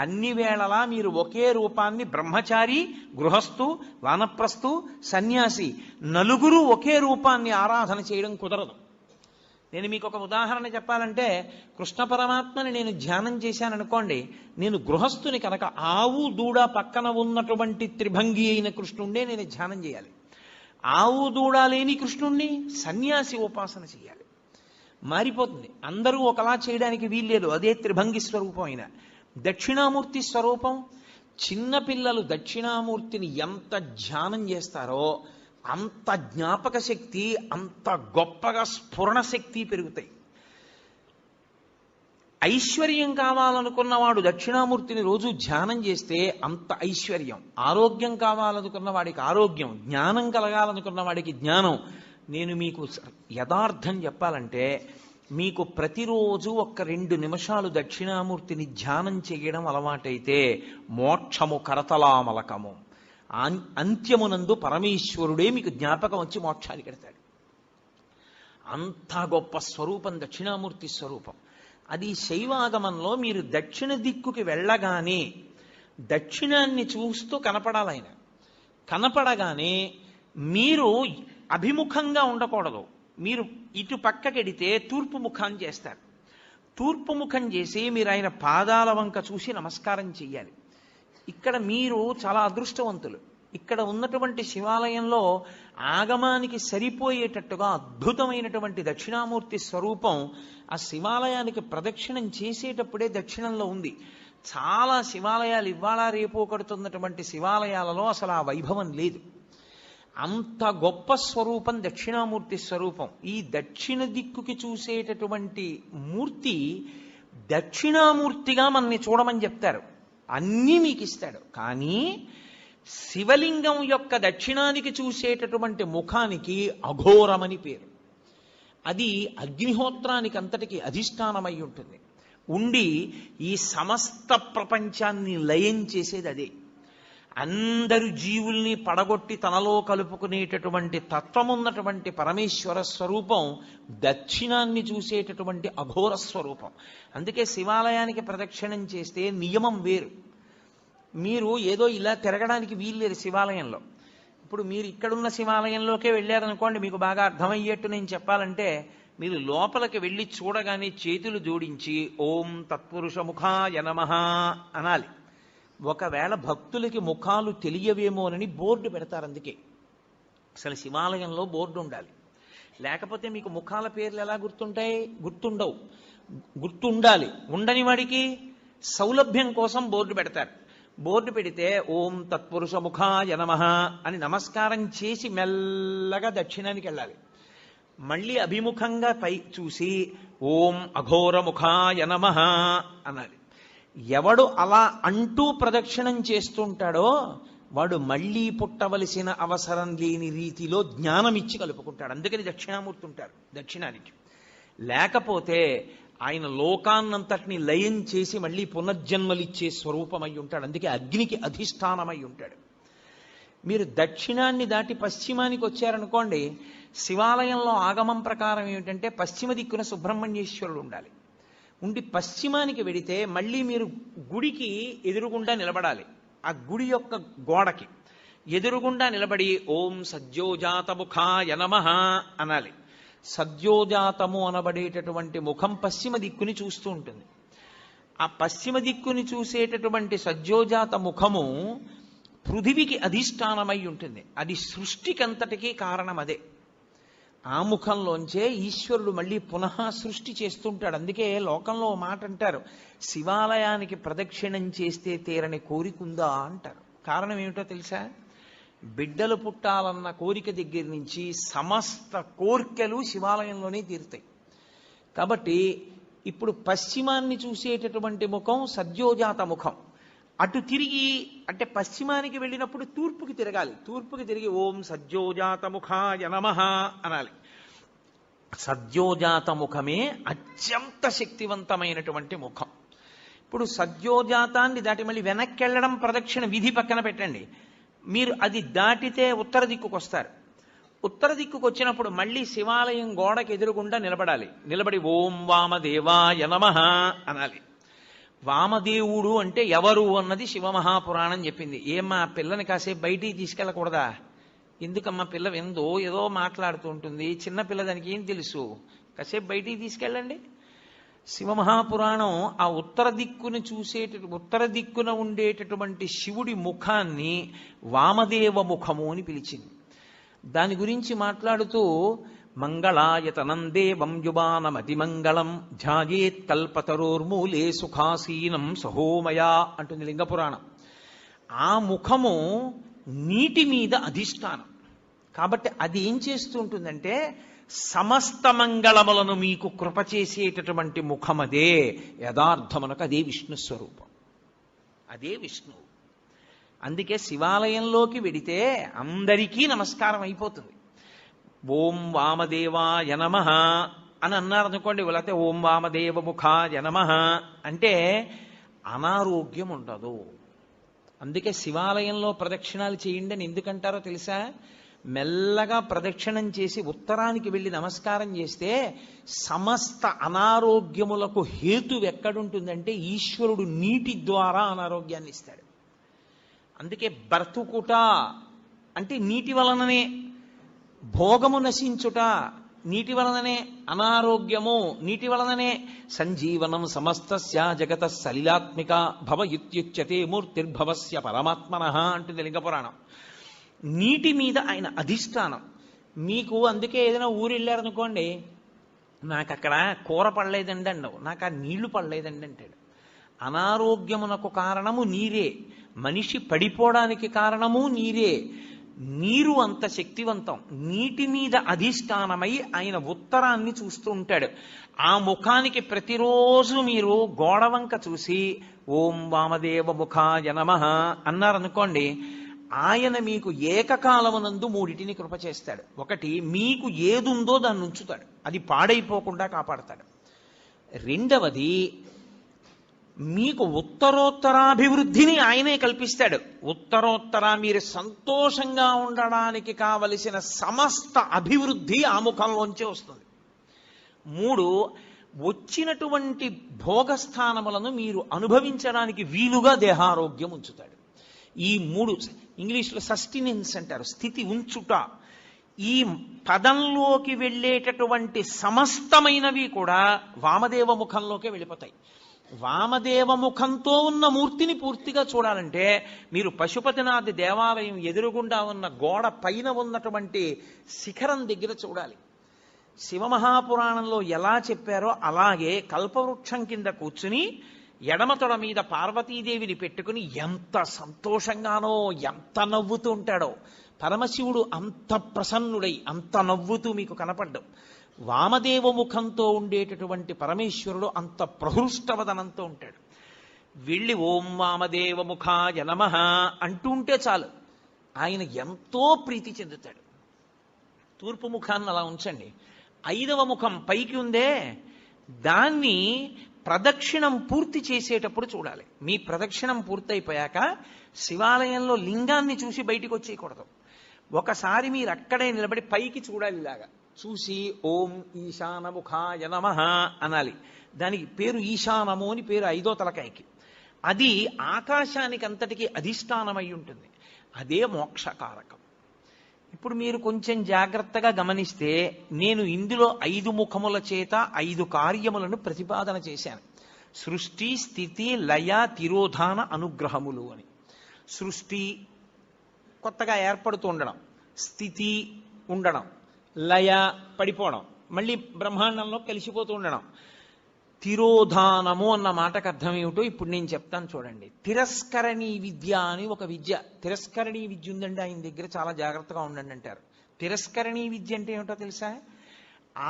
అన్ని వేళలా మీరు ఒకే రూపాన్ని, బ్రహ్మచారి, గృహస్థు, వానప్రస్థు, సన్యాసి, నలుగురు ఒకే రూపాన్ని ఆరాధన చేయడం కుదరదు. నేను మీకు ఒక ఉదాహరణ చెప్పాలంటే, కృష్ణ పరమాత్మని నేను ధ్యానం చేశాననుకోండి, నేను గృహస్థుని కనుక ఆవు దూడ పక్కన ఉన్నటువంటి త్రిభంగి అయిన కృష్ణుండే నేను ధ్యానం చేయాలి. ఆవు దూడ లేని కృష్ణుణ్ణి సన్యాసి ఉపాసన చేయాలి. మారిపోతుంది. అందరూ ఒకలా చేయడానికి వీల్లేదు. అదే త్రిభంగి స్వరూపం అయిన దక్షిణామూర్తి స్వరూపం. చిన్నపిల్లలు దక్షిణామూర్తిని ఎంత ధ్యానం చేస్తారో అంత జ్ఞాపక శక్తి, అంత గొప్పగా స్ఫురణ శక్తి పెరుగుతాయి. ఐశ్వర్యం కావాలనుకున్నవాడు దక్షిణామూర్తిని రోజు ధ్యానం చేస్తే అంత ఐశ్వర్యం. ఆరోగ్యం కావాలనుకున్న వాడికి ఆరోగ్యం, జ్ఞానం కలగాలనుకున్న వాడికి జ్ఞానం. నేను మీకు యథార్థం చెప్పాలంటే, మీకు ప్రతిరోజు 1-2 నిమిషాలు దక్షిణామూర్తిని ధ్యానం చేయడం అలవాటైతే మోక్షము కరతలామలకము. అంత్యమునందు పరమేశ్వరుడే మీకు జ్ఞాపకం వచ్చి మోక్షానికి ఎడతాడు. అంత గొప్ప స్వరూపం దక్షిణామూర్తి స్వరూపం. అది శైవాగమంలో మీరు దక్షిణ దిక్కుకి వెళ్ళగానే దక్షిణాన్ని చూస్తూ కనపడాలి. ఆయన కనపడగానే మీరు అభిముఖంగా ఉండకూడదు. మీరు ఇటు పక్కకెడితే తూర్పు ముఖం చేస్తారు. తూర్పు ముఖం చేసి మీరు ఆయన పాదాల వంక చూసి నమస్కారం చెయ్యాలి. ఇక్కడ మీరు చాలా అదృష్టవంతులు. ఇక్కడ ఉన్నటువంటి శివాలయంలో ఆగమానికి సరిపోయేటట్టుగా అద్భుతమైనటువంటి దక్షిణామూర్తి స్వరూపం ఆ శివాలయానికి ప్రదక్షిణం చేసేటప్పుడే దక్షిణంలో ఉంది. చాలా శివాలయాలు ఇవాళ రేపు కడుతున్నటువంటి శివాలయాలలో అసలు ఆ వైభవం లేదు. అంత గొప్ప స్వరూపం దక్షిణామూర్తి స్వరూపం. ఈ దక్షిణ దిక్కుకి చూసేటటువంటి మూర్తి దక్షిణామూర్తిగా మనని చూడమని చెప్తారు. అన్నీ మీకు ఇస్తాడు. కానీ శివలింగం యొక్క దక్షిణానికి చూసేటటువంటి ముఖానికి అఘోరమని పేరు. అది అగ్నిహోత్రానికి అంతటికి అధిష్టానమై ఉంటుంది. ఉండి ఈ సమస్త ప్రపంచాన్ని లయం చేసేది అదే. అందరు జీవుల్ని పడగొట్టి తనలో కలుపుకునేటటువంటి తత్వమున్నటువంటి పరమేశ్వర స్వరూపం దక్షిణాన్ని చూసేటటువంటి అఘోర స్వరూపం. అందుకే శివాలయానికి ప్రదక్షిణం చేస్తే నియమం వేరు. మీరు ఏదో ఇలా తిరగడానికి వీల్లేదు శివాలయంలో. ఇప్పుడు మీరు ఇక్కడున్న శివాలయంలోకే వెళ్ళారనుకోండి, మీకు బాగా అర్థమయ్యేట్టు నేను చెప్పాలంటే, మీరు లోపలికి వెళ్ళి చూడగానే చేతులు జోడించి ఓం తత్పురుష ముఖాయ నమః అనాలి. ఒకవేళ భక్తులకి ముఖాలు తెలియవేమోనని బోర్డు పెడతారు. అందుకే అసలు శివాలయంలో బోర్డు ఉండాలి. లేకపోతే మీకు ముఖాల పేర్లు ఎలా గుర్తుంటాయి? గుర్తుండవు. గుర్తుండాలి. ఉండని వాడికి సౌలభ్యం కోసం బోర్డు పెడతారు. బోర్డు పెడితే ఓం తత్పురుష ముఖాయ నమః అని నమస్కారం చేసి మెల్లగా దక్షిణానికి వెళ్ళాలి. మళ్ళీ అభిముఖంగా పై చూసి ఓం అఘోర ముఖాయ నమః అనాలి. ఎవడు అలా అంటూ ప్రదక్షిణం చేస్తుంటాడో వాడు మళ్ళీ పుట్టవలసిన అవసరం లేని రీతిలో జ్ఞానం ఇచ్చి కలుపుకుంటాడు. అందుకని దక్షిణామూర్తి ఉంటారు దక్షిణానికి. లేకపోతే ఆయన లోకాన్నంతటిని లయం చేసి మళ్ళీ పునర్జన్మలిచ్చే స్వరూపమై ఉంటాడు. అందుకే అగ్నికి అధిష్టానమై ఉంటాడు. మీరు దక్షిణాన్ని దాటి పశ్చిమానికి వచ్చారనుకోండి, శివాలయంలో ఆగమం ప్రకారం ఏమిటంటే పశ్చిమ దిక్కున సుబ్రహ్మణ్యేశ్వరుడు ఉండాలి. ఉండి పశ్చిమానికి వెడితే మళ్ళీ మీరు గుడికి ఎదురుగుండా నిలబడాలి. ఆ గుడి యొక్క గోడకి ఎదురుగుండా నిలబడి ఓం సద్యోజాతముఖాయ నమః అనాలి. సద్యోజాతము అనబడేటటువంటి ముఖం పశ్చిమ దిక్కుని చూస్తూ ఉంటుంది. ఆ పశ్చిమ దిక్కుని చూసేటటువంటి సద్యోజాత ముఖము పృథివికి అధిష్టానమై ఉంటుంది. అది సృష్టికంతటికీ కారణం అదే. ఆ ముఖంలోంచే ఈశ్వరుడు మళ్ళీ పునః సృష్టి చేస్తుంటాడు. అందుకే లోకంలో మాట అంటారు, శివాలయానికి ప్రదక్షిణం చేస్తే తీరని కోరికుందా అంటారు. కారణం ఏమిటో తెలుసా? బిడ్డలు పుట్టాలన్న కోరిక దగ్గర నుంచి సమస్త కోర్కెలు శివాలయంలోనే తీరుతాయి. కాబట్టి ఇప్పుడు పశ్చిమాన్ని చూసేటటువంటి ముఖం సద్యోజాత ముఖం. అటు తిరిగి అంటే పశ్చిమానికి వెళ్ళినప్పుడు తూర్పుకి తిరగాలి. తూర్పుకి తిరిగి ఓం సద్యోజాత ముఖాయ నమః అనాలి. సద్యోజాత ముఖమే అత్యంత శక్తివంతమైనటువంటి ముఖం. ఇప్పుడు సద్యోజాతాన్ని దాటి మళ్ళీ వెనక్కి వెళ్ళడం ప్రదక్షిణ విధి పక్కన పెట్టండి. మీరు అది దాటితే ఉత్తర దిక్కుకు వస్తారు. ఉత్తర దిక్కుకు వచ్చినప్పుడు మళ్ళీ శివాలయం గోడకి ఎదురుగుండా నిలబడాలి. నిలబడి ఓం వామదేవాయ నమః అనాలి. వామదేవుడు అంటే ఎవరు అన్నది శివమహాపురాణం చెప్పింది. ఏమ్మా పిల్లని కాసేపు బయటికి తీసుకెళ్ళకూడదా? ఎందుకమ్మా పిల్ల ఎందో ఏదో మాట్లాడుతూ ఉంటుంది, చిన్న పిల్ల దానికి ఏం తెలుసు, కాసేపు బయటికి తీసుకెళ్ళండి. శివమహాపురాణం ఆ ఉత్తర దిక్కున ఉండేటటువంటి శివుడి ముఖాన్ని వామదేవ ముఖము అని పిలిచింది. దాని గురించి మాట్లాడుతూ మంగళాయతనం దేవం యువానమతిమంగళం ధ్యాయేత్ కల్పతరోర్మూలే సుఖాసీనం సహోమయా అంటుంది లింగపురాణం. ఆ ముఖము నీటి మీద అధిష్టానం కాబట్టి అది ఏం చేస్తూ ఉంటుందంటే సమస్త మంగళములను మీకు కృప చేసేటటువంటి ముఖమదే. యథార్థమునకు అదే విష్ణు స్వరూపం, అదే విష్ణువు. అందుకే శివాలయంలోకి వెడితే అందరికీ నమస్కారం అయిపోతుంది. ఓం వామదేవాయ నమః అని అన్నారనుకోండి, లేకపోతే ఓం వామదేవ ముఖాయ నమః అంటే అనారోగ్యం ఉండదు. అందుకే శివాలయంలో ప్రదక్షిణాలు చేయండి అని ఎందుకంటారో తెలుసా? మెల్లగా ప్రదక్షిణం చేసి ఉత్తరానికి వెళ్ళి నమస్కారం చేస్తే సమస్త అనారోగ్యములకు హేతు ఎక్కడుంటుందంటే ఈశ్వరుడు నీటి ద్వారా అనారోగ్యాన్ని ఇస్తాడు. అందుకే బ్రతుకుట అంటే నీటి వలననే, భోగము నశించుట నీటి వలననే, అనారోగ్యము నీటి వలననే. సంజీవనం సమస్తస్య జగత సలిలాత్మిక భవ ఇత్యుచ్యతే మూర్తిర్భవస్య పరమాత్మనః అంటుంది లింగపురాణం. నీటి మీద ఆయన అధిష్టానం. మీకు అందుకే ఏదైనా ఊరు వెళ్ళారనుకోండి, నాకు అక్కడ కూర పడలేదండి అండవు, నాకు ఆ నీళ్లు పడలేదండి అంటాడు. అనారోగ్యమునకు కారణము నీరే, మనిషి పడిపోవడానికి కారణము నీరే. నీరు అంత శక్తివంతం. నీటి మీద అధిష్టానమై ఆయన ఉత్తరాన్ని చూస్తూ ఉంటాడు. ఆ ముఖానికి ప్రతిరోజు మీరు గోడవంక చూసి ఓం వామదేవ ముఖాయ నమః అన్నారనుకోండి, ఆయన మీకు ఏకకాలమునందు మూడిటిని కృప చేస్తాడు. ఒకటి, మీకు ఏదుందో దాన్ని ఉంచుతాడు, అది పాడైపోకుండా కాపాడతాడు. రెండవది, మీకు ఉత్తరోత్తరాభివృద్ధిని ఆయనే కల్పిస్తాడు. ఉత్తరోత్తర మీరు సంతోషంగా ఉండడానికి కావలసిన సమస్త అభివృద్ధి ఆ ముఖంలోంచే వస్తుంది. మూడు, వచ్చినటువంటి భోగస్థానములను మీరు అనుభవించడానికి వీలుగా దేహారోగ్యం ఉంచుతాడు. ఈ మూడు ఇంగ్లీష్లో సస్టినెన్స్ అంటారు, స్థితి ఉంచుట. ఈ పదంలోకి వెళ్ళేటటువంటి సమస్తమైనవి కూడా వామదేవ ముఖంలోకే వెళ్ళిపోతాయి. వామదేవ ముఖంతో ఉన్న మూర్తిని పూర్తిగా చూడాలంటే మీరు పశుపతినాథ్ దేవాలయం ఎదురుగుండా ఉన్న గోడ పైన ఉన్నటువంటి శిఖరం దగ్గర చూడాలి. శివమహాపురాణంలో ఎలా చెప్పారో అలాగే కల్పవృక్షం కింద కూర్చుని ఎడమ తొడ మీద పార్వతీదేవిని పెట్టుకుని ఎంత సంతోషంగానో ఎంత నవ్వుతూ ఉంటాడో. పరమశివుడు అంత ప్రసన్నుడై అంత నవ్వుతూ మీకు కనపడ్డం. వామదేవ ముఖంతో ఉండేటటువంటి పరమేశ్వరుడు అంత ప్రహృష్టవదనంతో ఉంటాడు. వెళ్ళి ఓం వామదేవ ముఖాయ నమః అంటూ ఉంటే చాలు, ఆయన ఎంతో ప్రీతి చెందుతాడు. తూర్పు ముఖాన్ని అలా ఉంచండి. 5వ ముఖం పైకి ఉందే, దాన్ని ప్రదక్షిణం పూర్తి చేసేటప్పుడు చూడాలి. మీ ప్రదక్షిణం పూర్తయిపోయాక శివాలయంలో లింగాన్ని చూసి బయటికి వచ్చేయకూడదు. ఒకసారి మీరు అక్కడే నిలబడి పైకి చూడాలి. ఇలాగా చూసి ఓం ఈశానముఖాయ నమః అనాలి. దానికి పేరు ఈశానము అని పేరు 5వ తలకాయకి. అది ఆకాశానికి అంతటికీ అధిష్టానమై ఉంటుంది. అదే మోక్షకారకం. ఇప్పుడు మీరు కొంచెం జాగ్రత్తగా గమనిస్తే నేను ఇందులో 5 ముఖముల చేత 5 కార్యములను ప్రతిపాదన చేశాను. సృష్టి, స్థితి, లయ, తిరోధాన, అనుగ్రహములు అని. సృష్టి కొత్తగా ఏర్పడుతూ ఉండడం, స్థితి ఉండడం, లయ పడిపోవడం, మళ్ళీ బ్రహ్మాండంలో కలిసిపోతూ ఉండడం. తిరోధానము అన్న మాటకు అర్థం ఏమిటో ఇప్పుడు నేను చెప్తాను చూడండి. తిరస్కరణీ విద్య అని ఒక విద్య, తిరస్కరణీ విద్య ఉందండి ఆయన దగ్గర, చాలా జాగ్రత్తగా ఉండండి అంటారు. తిరస్కరణీ విద్య అంటే ఏమిటో తెలుసా?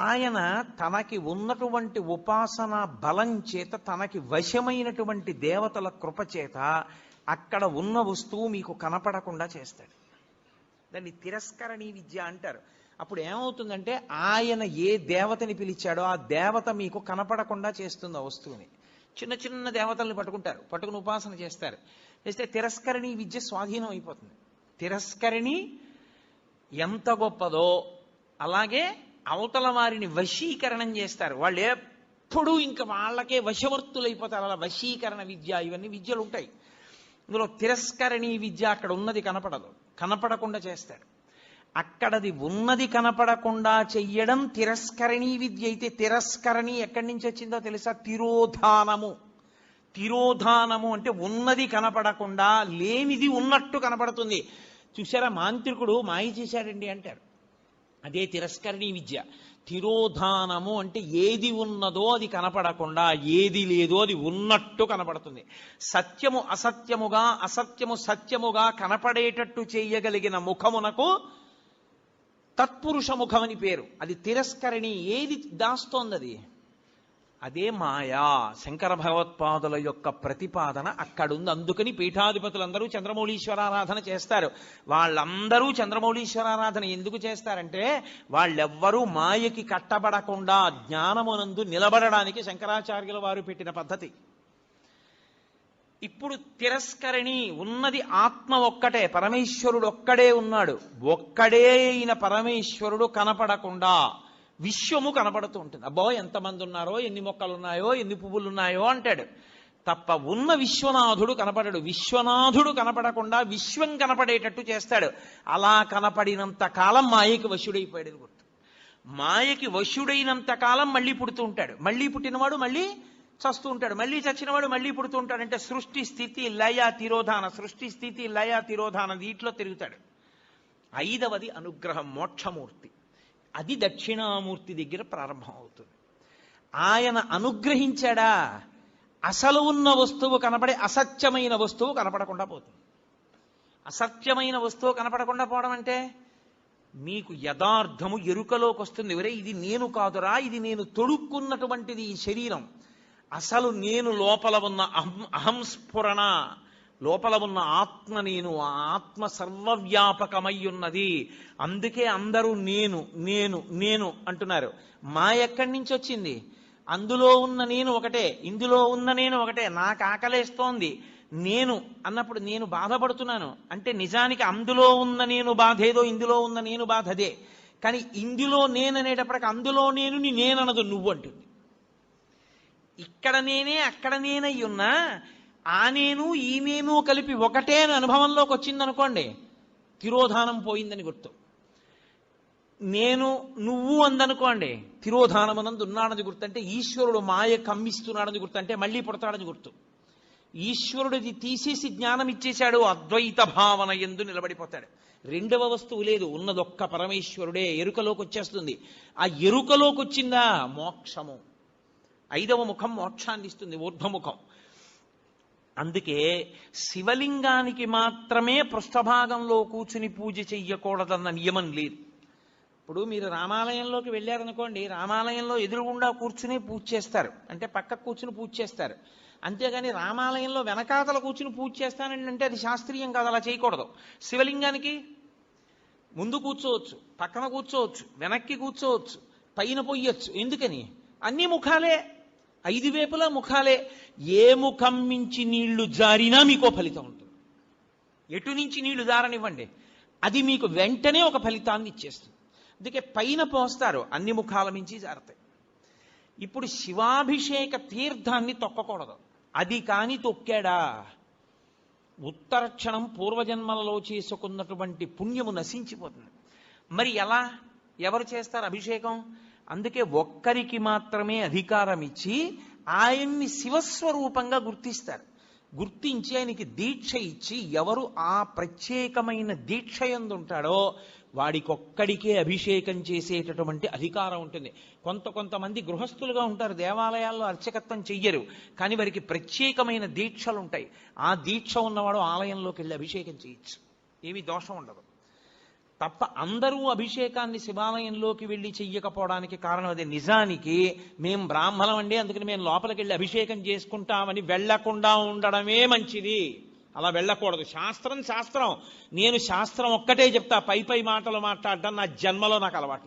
ఆయన తనకి ఉన్నటువంటి ఉపాసన బలం చేత, తనకి వశమైనటువంటి దేవతల కృప చేత అక్కడ ఉన్న వస్తువు మీకు కనపడకుండా చేస్తాడు. దాన్ని తిరస్కరణీ విద్య అంటారు. అప్పుడు ఏమవుతుందంటే ఆయన ఏ దేవతని పిలిచాడో ఆ దేవత మీకు కనపడకుండా చేస్తుంది ఆ వస్తువుని. చిన్న చిన్న దేవతల్ని పట్టుకుంటారు, పట్టుకుని ఉపాసన చేస్తారు. చేస్తే తిరస్కరణీ విద్య స్వాధీనం అయిపోతుంది. తిరస్కరణి ఎంత గొప్పదో అలాగే అవతల వారిని వశీకరణం చేస్తారు. వాళ్ళు ఎప్పుడూ ఇంకా వాళ్ళకే వశవర్తులైపోతారు. అలా వశీకరణ విద్య, ఇవన్నీ విద్యలు ఉంటాయి. ఇందులో తిరస్కరణీ విద్య అక్కడ ఉన్నది కనపడదు, కనపడకుండా చేస్తాడు. అక్కడది ఉన్నది కనపడకుండా చెయ్యడం తిరస్కరణీ విద్య అయితే, తిరస్కరణి ఎక్కడి నుంచి వచ్చిందో తెలుసా? తిరోధానము. తిరోధానము అంటే ఉన్నది కనపడకుండా లేనిది ఉన్నట్టు కనపడుతుంది. చూసారా, మాంత్రికుడు మాయ చేశాడండి అంటారు. అదే తిరస్కరణీ విద్య. తిరోధానము అంటే ఏది ఉన్నదో అది కనపడకుండా, ఏది లేదో అది ఉన్నట్టు కనపడుతుంది. సత్యము అసత్యముగా, అసత్యము సత్యముగా కనపడేటట్టు చేయగలిగిన ముఖమునకు తత్పురుష ముఖం అని పేరు. అది తిరస్కరణి. ఏది దాస్తోంది అది? అదే మాయా. శంకర భగవత్పాదుల యొక్క ప్రతిపాదన అక్కడుంది. అందుకని పీఠాధిపతులందరూ చంద్రమౌళీశ్వరారాధన చేస్తారు. వాళ్ళందరూ చంద్రమౌళీశ్వరారాధన ఎందుకు చేస్తారంటే వాళ్ళెవ్వరూ మాయకి కట్టబడకుండా జ్ఞానమునందు నిలబడడానికి శంకరాచార్యుల వారు పెట్టిన పద్ధతి. ఇప్పుడు తిరస్కరణి ఉన్నది ఆత్మ ఒక్కటే, పరమేశ్వరుడు ఒక్కడే ఉన్నాడు. ఒక్కడే అయిన పరమేశ్వరుడు కనపడకుండా విశ్వము కనపడుతూ ఉంటుంది. అబ్బో ఎంతమంది ఉన్నారో, ఎన్ని మొక్కలు ఉన్నాయో, ఎన్ని పువ్వులు ఉన్నాయో అంటాడు తప్ప ఉన్న విశ్వనాథుడు కనపడడు. విశ్వనాథుడు కనపడకుండా విశ్వం కనపడేటట్టు చేస్తాడు. అలా కనపడినంత కాలం మాయకి వశుడైపోయాడు గుర్తు. మాయకి వశుడైనంత కాలం మళ్ళీ పుడుతూ ఉంటాడు. మళ్ళీ పుట్టినవాడు మళ్ళీ చస్తూ ఉంటాడు, మళ్ళీ చచ్చినవాడు మళ్ళీ పుడుతూ ఉంటాడు. అంటే సృష్టి స్థితి లయ తిరోధాన, సృష్టి స్థితి లయ తిరోధాన వీటిలో తిరుగుతాడు. 5వది అనుగ్రహం, మోక్షమూర్తి. అది దక్షిణామూర్తి దగ్గర ప్రారంభం అవుతుంది. ఆయన అనుగ్రహించాడా అసలు ఉన్న వస్తువు కనపడే అసత్యమైన వస్తువు కనపడకుండా పోతుంది. అసత్యమైన వస్తువు కనపడకుండా పోవడం అంటే మీకు యథార్థము ఎరుకలోకి వస్తుంది. ఎవరే ఇది నేను కాదురా, ఇది నేను తొడుక్కున్నటువంటిది ఈ శరీరం. అసలు నేను లోపల ఉన్న అహంస్ఫురణ, లోపల ఉన్న ఆత్మ నేను, ఆ ఆత్మ సర్వవ్యాపకమై ఉన్నది. అందుకే అందరూ నేను నేను నేను అంటున్నారు. మా ఎక్కడి నుంచి వచ్చింది? అందులో ఉన్న నేను ఒకటే, ఇందులో ఉన్న నేను ఒకటే. నాకు ఆకలేస్తోంది నేను అన్నప్పుడు నేను బాధపడుతున్నాను అంటే నిజానికి అందులో ఉన్న నేను బాధ ఏదో, ఇందులో ఉన్న నేను బాధ అదే. కానీ ఇందులో నేను అనేటప్పటికి అందులో నేననదు, నువ్వు అంటుంది. ఇక్కడ నేనే అక్కడ నేనై ఉన్నా ఆ నేను ఈ నేను కలిపి ఒకటే అని అనుభవంలోకి వచ్చిందనుకోండి, తిరోధానం పోయిందని గుర్తు. నేను నువ్వు అందనుకోండి, తిరోధానమనందు ఉన్నాడని గుర్తు. అంటే ఈశ్వరుడు మాయ కమ్మిస్తున్నాడని గుర్తు, అంటే మళ్ళీ పుడతాడని గుర్తు. ఈశ్వరుడిది తీసేసి జ్ఞానం ఇచ్చేశాడు, అద్వైత భావన యందు నిలబడిపోతాడు. రెండవ వస్తువు లేదు, ఉన్నదొక్క పరమేశ్వరుడే. ఎరుకలోకి వచ్చేస్తుంది. ఆ ఎరుకలోకి వచ్చిందా మోక్షము. 5వ ముఖం మోక్షాన్ని ఇస్తుంది, ఊర్ధ్వముఖం. అందుకే శివలింగానికి మాత్రమే పృష్ఠభాగంలో కూర్చుని పూజ చెయ్యకూడదన్న నియమం లేదు. ఇప్పుడు మీరు రామాలయంలోకి వెళ్ళారనుకోండి, రామాలయంలో ఎదురుగుండా కూర్చుని పూజ చేస్తారు, అంటే పక్కకు కూర్చుని పూజ చేస్తారు. అంతేగాని రామాలయంలో వెనకాతల కూర్చుని పూజ చేస్తానండి అంటే అది శాస్త్రీయం కాదు, అలా చేయకూడదు. శివలింగానికి ముందు కూర్చోవచ్చు, పక్కన కూర్చోవచ్చు, వెనక్కి కూర్చోవచ్చు, పైన పొయ్యొచ్చు. ఎందుకని? అన్ని ముఖాలే, 5 వైపులా ముఖాలే. ఏ ముఖం నుంచి నీళ్లు జారినా మీకో ఫలితం ఉంటుంది. ఎటు నుంచి నీళ్లు జారనివ్వండి, అది మీకు వెంటనే ఒక ఫలితాన్ని ఇచ్చేస్తుంది. అందుకే పైన పోస్తారు, అన్ని ముఖాల నుంచి జారుతాయి. ఇప్పుడు శివాభిషేక తీర్థాన్ని తొక్కకూడదు. అది కాని తొక్కాడా ఉత్తరక్షణం పూర్వజన్మలలో చేసుకున్నటువంటి పుణ్యము నశించిపోతుంది. మరి ఎలా, ఎవరు చేస్తారు అభిషేకం? అందుకే ఒక్కరికి మాత్రమే అధికారం ఇచ్చి ఆయన్ని శివస్వరూపంగా గుర్తిస్తారు. గుర్తించి ఆయనకి దీక్ష ఇచ్చి, ఎవరు ఆ ప్రత్యేకమైన దీక్ష యందు ఉంటాడో వాడికొక్కడికే అభిషేకం చేసేటటువంటి అధికారం ఉంటుంది. కొంతమంది గృహస్థులుగా ఉంటారు, దేవాలయాల్లో అర్చకత్వం చెయ్యరు, కానీ వారికి ప్రత్యేకమైన దీక్షలు ఉంటాయి. ఆ దీక్ష ఉన్నవాడు ఆలయంలోకి వెళ్ళి అభిషేకం చేయొచ్చు, ఏమీ దోషం ఉండదు. తప్ప అందరూ అభిషేకాన్ని శివాలయంలోకి వెళ్ళి చెయ్యకపోవడానికి కారణం అదే. నిజానికి మేం బ్రాహ్మణం అండి, అందుకని మేము లోపలికి వెళ్ళి అభిషేకం చేసుకుంటామని వెళ్లకుండా ఉండడమే మంచిది. అలా వెళ్ళకూడదు. శాస్త్రం శాస్త్రం. నేను శాస్త్రం ఒక్కటే చెప్తా, పై మాటలు మాట్లాడడం నా జన్మలో నాకు అలవాట్లేదు.